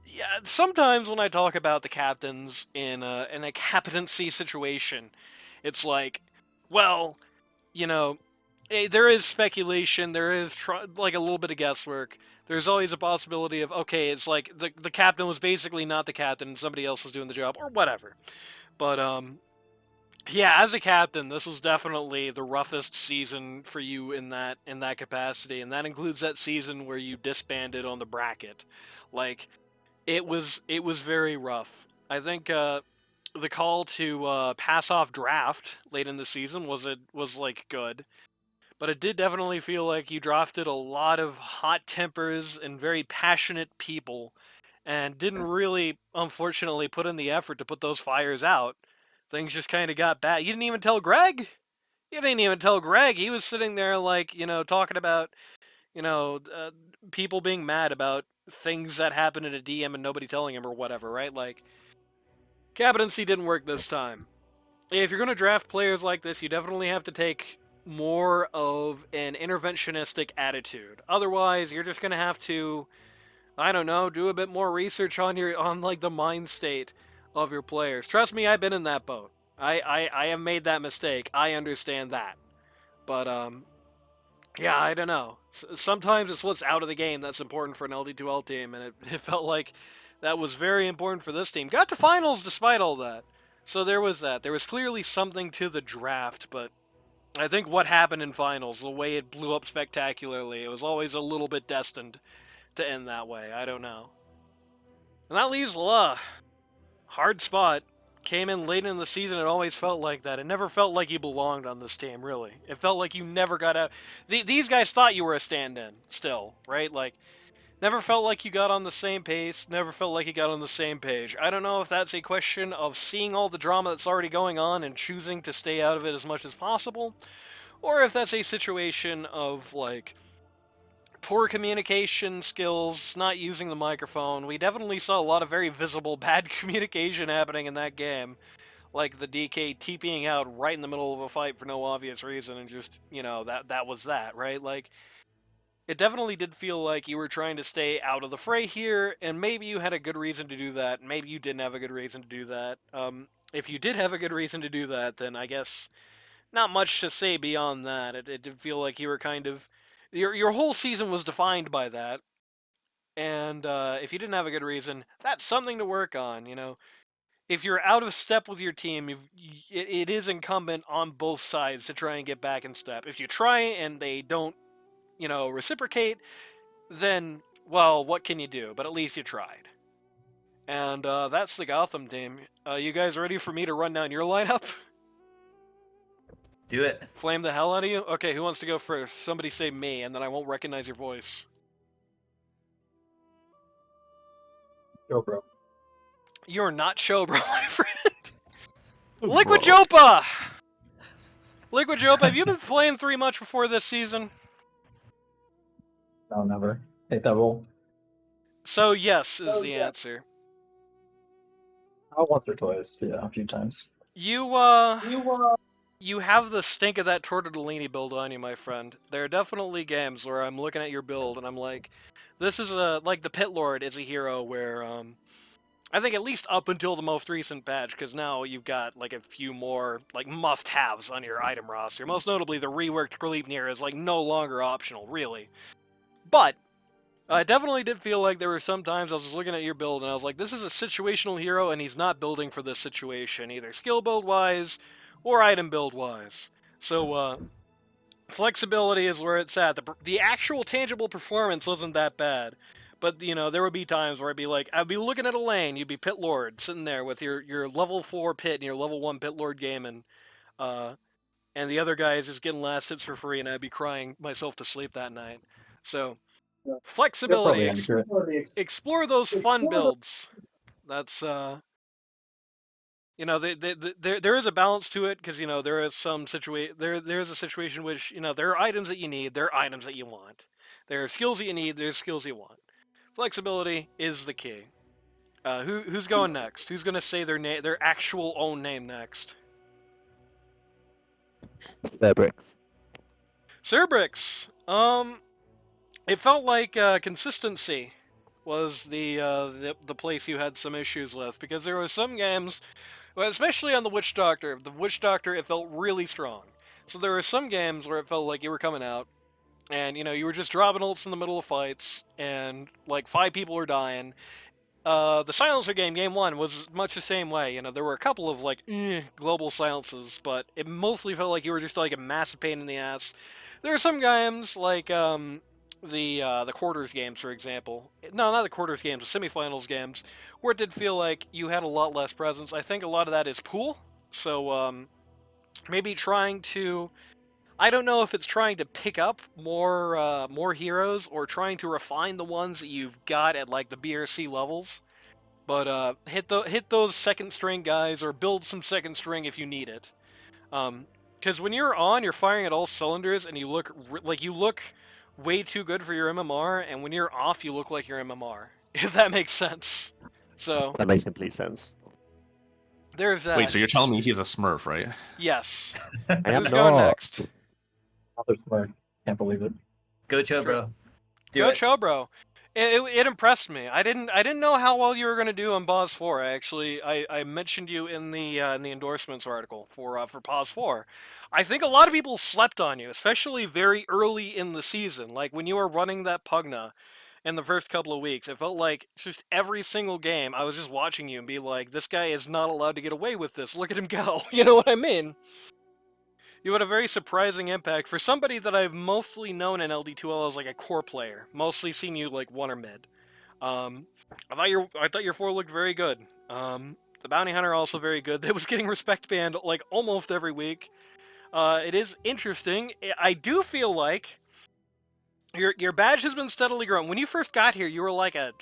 yeah, sometimes when I talk about the captains in a captaincy situation, it's like, well, you know, there is speculation, there is like a little bit of guesswork. There's always a possibility of, okay, it's like the captain was basically not the captain and somebody else is doing the job or whatever. But yeah, as a captain, this was definitely the roughest season for you in that capacity, and that includes that season where you disbanded on the bracket. Like, it was very rough. I think the call to pass off draft late in the season was like good, but it did definitely feel like you drafted a lot of hot tempers and very passionate people, and didn't really, unfortunately, put in the effort to put those fires out. Things just kind of got bad. You didn't even tell Greg. You didn't even tell Greg. He was sitting there, like, talking about, people being mad about things that happened in a DM and nobody telling him or whatever, right? Like, captaincy didn't work this time. If you're going to draft players like this, you definitely have to take more of an interventionistic attitude. Otherwise, you're just going to have to, I don't know, do a bit more research on like the mind state of your players. Trust me, I've been in that boat. I have made that mistake. I understand that. But yeah, I don't know. Sometimes it's what's out of the game that's important for an LD2L team, and it felt like that was very important for this team. Got to finals despite all that. So there was that. There was clearly something to the draft, but I think what happened in finals, the way it blew up spectacularly, it was always a little bit destined to end that way. I don't know. And that leaves La. Hard spot. Came in late in the season, it always felt like that. It never felt like you belonged on this team, really. It felt like you never got out. These guys thought you were a stand-in, still, right? Like, never felt like you got on the same pace, never felt like you got on the same page. I don't know if that's a question of seeing all the drama that's already going on and choosing to stay out of it as much as possible, or if that's a situation of, like, poor communication skills, not using the microphone. We definitely saw a lot of very visible bad communication happening in that game. Like the DK TPing out right in the middle of a fight for no obvious reason, and just, that was that, right? Like, it definitely did feel like you were trying to stay out of the fray here, and maybe you had a good reason to do that, maybe you didn't have a good reason to do that. If you did have a good reason to do that, then I guess not much to say beyond that. It did feel like you were kind of... Your whole season was defined by that, and if you didn't have a good reason, that's something to work on, If you're out of step with your team, it is incumbent on both sides to try and get back in step. If you try and they don't, reciprocate, then, well, what can you do? But at least you tried. And that's the Gotham team. You guys ready for me to run down your lineup? Do it. Flame the hell out of you? Okay, who wants to go first? Somebody say me, and then I won't recognize your voice. Yo, bro. You're not show, bro, my friend. Liquid Jopa! Liquid Jopa, have you been playing 3 much before this season? No, never. Hate that role. So yes is the answer. Once or twice, yeah, a few times. You have the stink of that Tortellini build on you, my friend. There are definitely games where I'm looking at your build and I'm like, this is like the Pit Lord is a hero where, I think at least up until the most recent patch, because now you've got like a few more like must-haves on your item roster. Most notably, the reworked Gleipnir is like no longer optional, really. But I definitely did feel like there were some times I was just looking at your build and I was like, this is a situational hero and he's not building for this situation, either skill build-wise or item build-wise. So, flexibility is where it's at. The actual tangible performance wasn't that bad. But, there would be times where I'd be looking at a lane, you'd be Pit Lord, sitting there with your level 4 pit and your level 1 Pit Lord game, and the other guy is just getting last hits for free, and I'd be crying myself to sleep that night. So, flexibility. Explore those fun builds. That's You know, there is a balance to it because there is there is a situation which there are items that you need, there are items that you want, there are skills that you need, there's skills you want. Flexibility is the key. Who's going next? Who's gonna say their actual own name next? Cerberix. Cerberix. It felt like consistency was the place you had some issues with because there were some games, well, especially on the Witch Doctor. The Witch Doctor, it felt really strong. So there were some games where it felt like you were coming out, and you were just dropping ults in the middle of fights, and like 5 people were dying. The Silencer game, game 1, was much the same way. There were a couple of like global silences, but it mostly felt like you were just like a massive pain in the ass. There are some games like the quarters games, for example. No, not the quarters games, the semifinals games, where it did feel like you had a lot less presence. I think a lot of that is pool. So maybe trying to. I don't know if it's trying to pick up more heroes or trying to refine the ones that you've got at like the BRC levels. But hit those second string guys or build some second string if you need it. Because when you're on, you're firing at all cylinders and you look way too good for your MMR, and when you're off, you look like your MMR. If that makes sense. So that makes complete sense. There's that. Wait, so you're telling me he's a Smurf, right? Yes. I am Who's going not. next? Other Smurf. Can't believe it. Go Chobro. Go Chobro. It impressed me. I didn't know how well you were going to do on Boss 4. I mentioned you in the endorsements article for Pos 4. I think a lot of people slept on you, especially very early in the season. Like when you were running that Pugna in the first couple of weeks, it felt like just every single game I was just watching you and be like, this guy is not allowed to get away with this. Look at him go. You know what I mean? You had a very surprising impact for somebody that I've mostly known in LD2L as like a core player. Mostly seen you like 1 or mid. I thought your 4 looked very good. The Bounty Hunter also very good. They was getting respect banned like almost every week. It is interesting. I do feel like your badge has been steadily growing. When you first got here, you were like a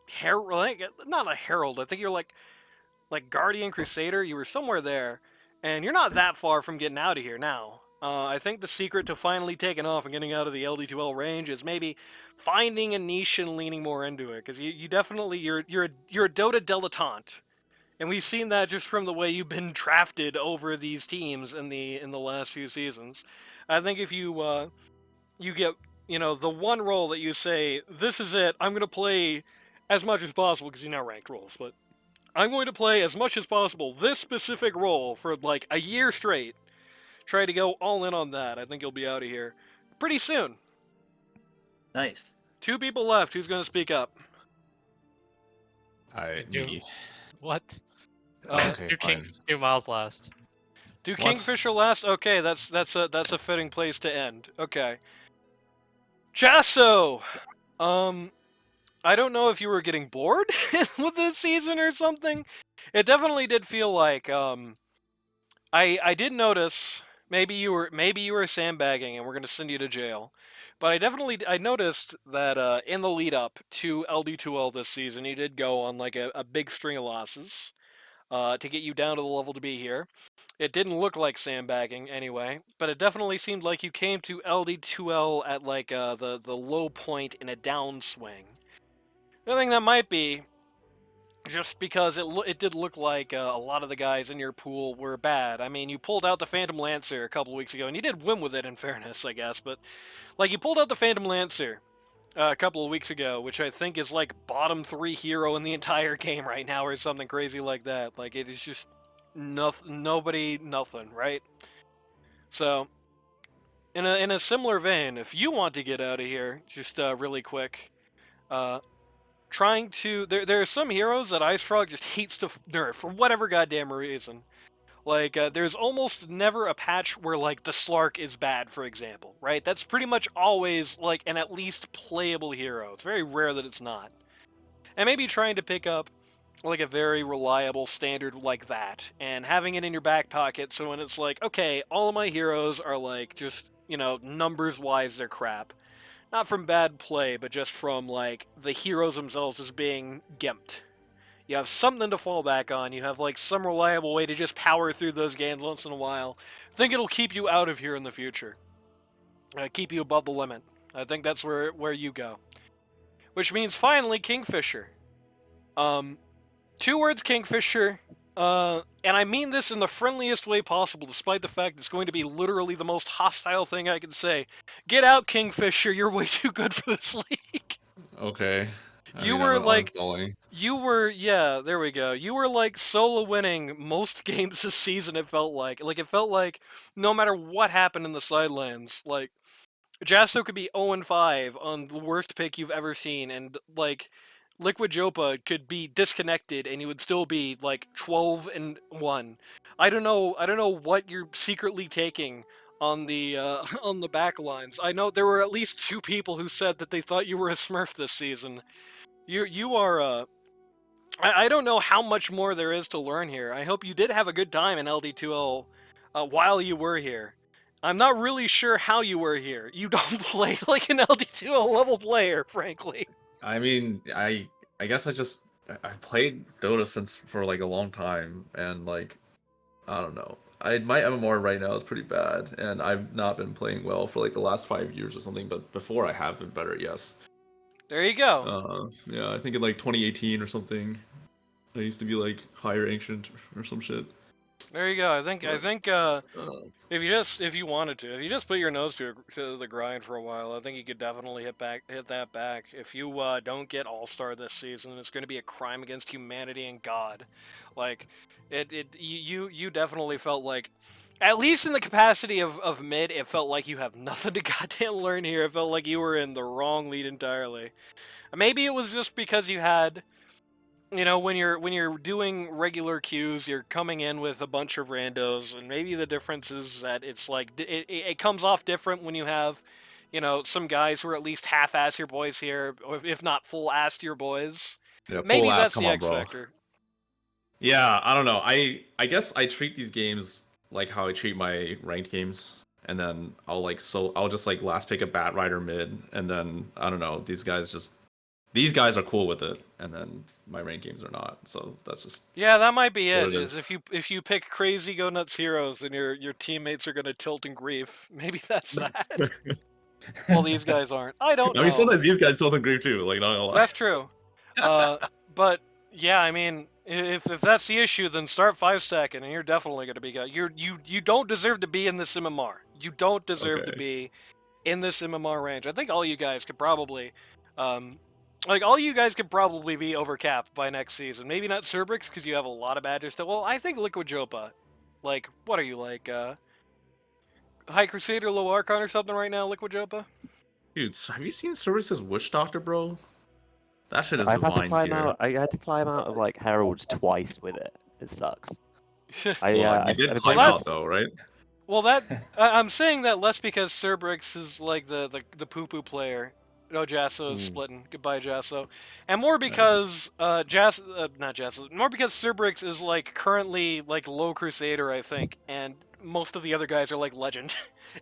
herald, not a herald. I think you're like Guardian Crusader. You were somewhere there. And you're not that far from getting out of here now. I think the secret to finally taking off and getting out of the LD2L range is maybe finding a niche and leaning more into it. Because you definitely you're a Dota dilettante, and we've seen that just from the way you've been drafted over these teams in the last few seasons. I think if you you get the one role that you say, this is it, I'm gonna play as much as possible because you know ranked roles, but I'm going to play as much as possible this specific role for like a year straight. Try to go all in on that. I think you'll be out of here pretty soon. Nice. 2 people left. Who's going to speak up? Me. What? Okay, do Miles last. Do What? Kingfisher last? Okay, that's a fitting place to end. Okay. Jaso! I don't know if you were getting bored with this season or something. It definitely did feel like I did notice maybe you were sandbagging and we're gonna send you to jail. But I noticed that in the lead up to LD2L this season, you did go on like a big string of losses to get you down to the level to be here. It didn't look like sandbagging anyway, but it definitely seemed like you came to LD2L at like the low point in a downswing. I think that might be just because it did look like a lot of the guys in your pool were bad. I mean, you pulled out the Phantom Lancer a couple weeks ago, and you did win with it in fairness, I guess, but like you pulled out the Phantom Lancer a couple of weeks ago, which I think is like bottom 3 hero in the entire game right now or something crazy like that. Like it is just nothing, right? So in a similar vein, if you want to get out of here, just really quick, trying to there are some heroes that Ice Frog just hates to nerf for whatever goddamn reason. Like there's almost never a patch where like the Slark is bad, for example, right? That's pretty much always like an at least playable hero. It's very rare that it's not. And maybe trying to pick up like a very reliable standard like that and having it in your back pocket so when it's like, okay, all of my heroes are like just, numbers wise they're crap. Not from bad play, but just from, like, the heroes themselves as being gimped. You have something to fall back on. You have like some reliable way to just power through those games once in a while. I think it'll keep you out of here in the future. Keep you above the limit. I think that's where you go. Which means finally Kingfisher. 2 words Kingfisher. And I mean this in the friendliest way possible, despite the fact it's going to be literally the most hostile thing I can say. Get out, Kingfisher. You're way too good for this league. Okay. You were like, uninstalling. yeah, there we go. You were like solo winning most games this season, it felt like. Like, it felt like no matter what happened in the sidelands, like, Jaso could be 0-5 on the worst pick you've ever seen, and, like, Liquid Jopa could be disconnected and you would still be, like, 12-1. I don't know what you're secretly taking on the, on the back lines. I know there were at least 2 people who said that they thought you were a Smurf this season. You are, I don't know how much more there is to learn here. I hope you did have a good time in LD2L while you were here. I'm not really sure how you were here. You don't play like an LD2L level player, frankly. I mean, I guess I played Dota since for like a long time, and like I don't know. My MMR right now is pretty bad, and I've not been playing well for like the last 5 years or something. But before I have been better, yes. There you go. Yeah, I think in like 2018 or something, I used to be like higher ancient or some shit. There you go. I think if you wanted to, if you just put your nose to the grind for a while, I think you could definitely hit that back. If you don't get All-Star this season, it's going to be a crime against humanity and God. Like, you definitely felt like, at least in the capacity of mid, it felt like you have nothing to goddamn learn here. It felt like you were in the wrong lead entirely. Maybe it was just because you had, you know, when you're doing regular queues, you're coming in with a bunch of randos, and maybe the difference is that it's like it comes off different when you have, you know, some guys who are at least half-ass your boys here, or if not full-assed your boys. Yeah, Maybe full ass, that's come the on, X bro. factor. Yeah, I don't know. I guess I treat these games like how I treat my ranked games, and then I'll just like last pick a Bat Rider mid, and then I don't know. These guys are cool with it, and then my ranked games are not. So that's just Yeah, that might be what it. it Is is. if you pick crazy go nuts heroes, and your teammates are gonna tilt in grief. Maybe that's that. Well, these guys aren't. I don't I know. mean, sometimes these guys still agree too. Like, not gonna lie. That's true. But yeah, I mean, if that's the issue, then start 5-stacking, and you're definitely gonna be good. You don't deserve to be in this MMR. You don't deserve to Okay. be in this MMR range. I think all you guys could probably, all you guys could probably be overcapped by next season. Maybe not Cerberix because you have a lot of badges still. Well, I think Liquid Jopa, like, what are you like, High Crusader, Low Archon or something right now, Liquid Jopa? Dude, have you seen Cerberix's Witch Doctor, bro? That shit is I've had to divine climb tier. out. I had to climb out of like Heralds twice with it. It sucks. Well, you did I climb played out though, right? Well, I'm saying that less because Cerberix is like the poo-poo player. No, Jaso is splitting. Goodbye, Jaso. And more because not Jaso. More because Cerberix is like currently like low Crusader, I think, and most of the other guys are like legend.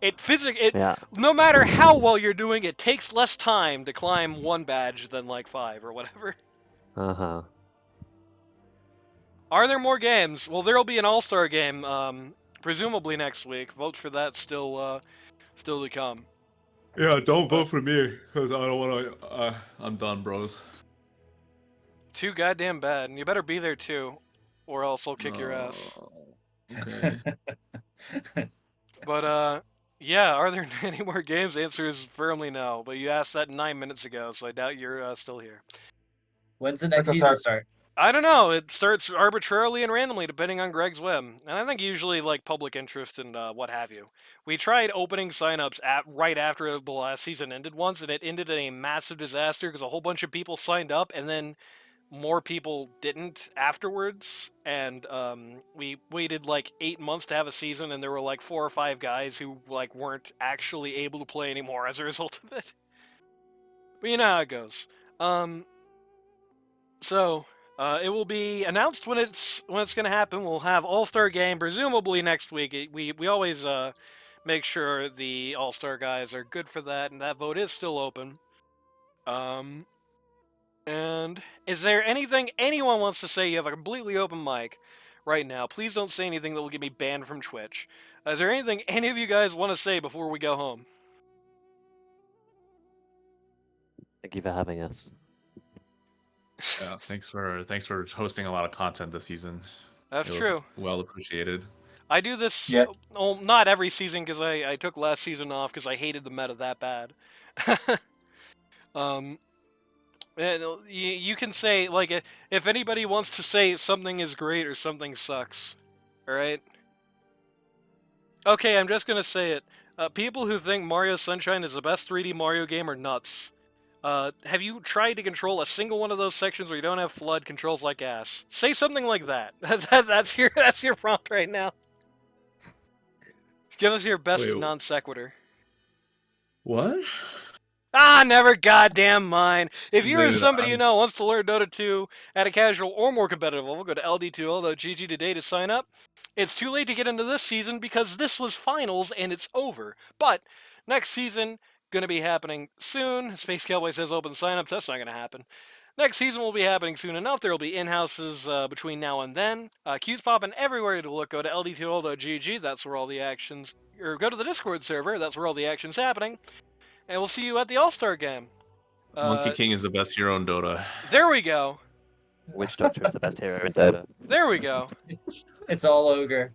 Yeah. No matter how well you're doing, it takes less time to climb 1 badge than like 5 or whatever. Uh-huh. Are there more games? Well, there'll be an All-Star game, presumably next week. Vote for that still to come. Yeah, don't vote for me because I don't want to. I'm done, bros. Too goddamn bad, and you better be there too, or else I'll kick your ass. Okay. But yeah, are there any more games? The answer is firmly no. But you asked that 9 minutes ago, so I doubt you're still here. When's the next season start? I don't know. It starts arbitrarily and randomly depending on Greg's whim. And I think usually like public interest and what have you. We tried opening signups right after the last season ended once, and it ended in a massive disaster because a whole bunch of people signed up and then more people didn't afterwards. And we waited like 8 months to have a season, and there were like 4 or 5 guys who like weren't actually able to play anymore as a result of it. But you know how it goes. So it will be announced when it's going to happen. We'll have All-Star game presumably next week. We always make sure the All-Star guys are good for that, and that vote is still open. And is there anything anyone wants to say? You have a completely open mic right now. Please don't say anything that will get me banned from Twitch. Is there anything any of you guys want to say before we go home? Thank you for having us. Yeah, thanks for hosting a lot of content this season. That's It was true. well appreciated. I do this, Yeah. well, not every season because I took last season off because I hated the meta that bad. And you can say, like, if anybody wants to say something is great or something sucks, alright? Okay, I'm just gonna say it. People who think Mario Sunshine is the best 3D Mario game are nuts. Have you tried to control a single one of those sections where you don't have FLUDD controls like ass? Say something like that. That's your prompt right now. Give us your best Wait. non sequitur. What? Ah, never goddamn mind. If you're Dude, somebody you I'm- know wants to learn Dota 2 at a casual or more competitive level, go to ld2l.gg today to sign up. It's too late to get into this season because this was finals and it's over. But next season, gonna be happening soon. Space Cowboy says open signups. That's not gonna happen. Next season will be happening soon enough. There will be in-houses between now and then. Queues popping everywhere to look. Go to ld2l.gg. That's where all the actions... Or go to the Discord server. That's where all the action's happening. And we'll see you at the All-Star game. Monkey King is the best hero in Dota. There we go. Witch Doctor is the best hero in Dota. There we go. It's all ogre.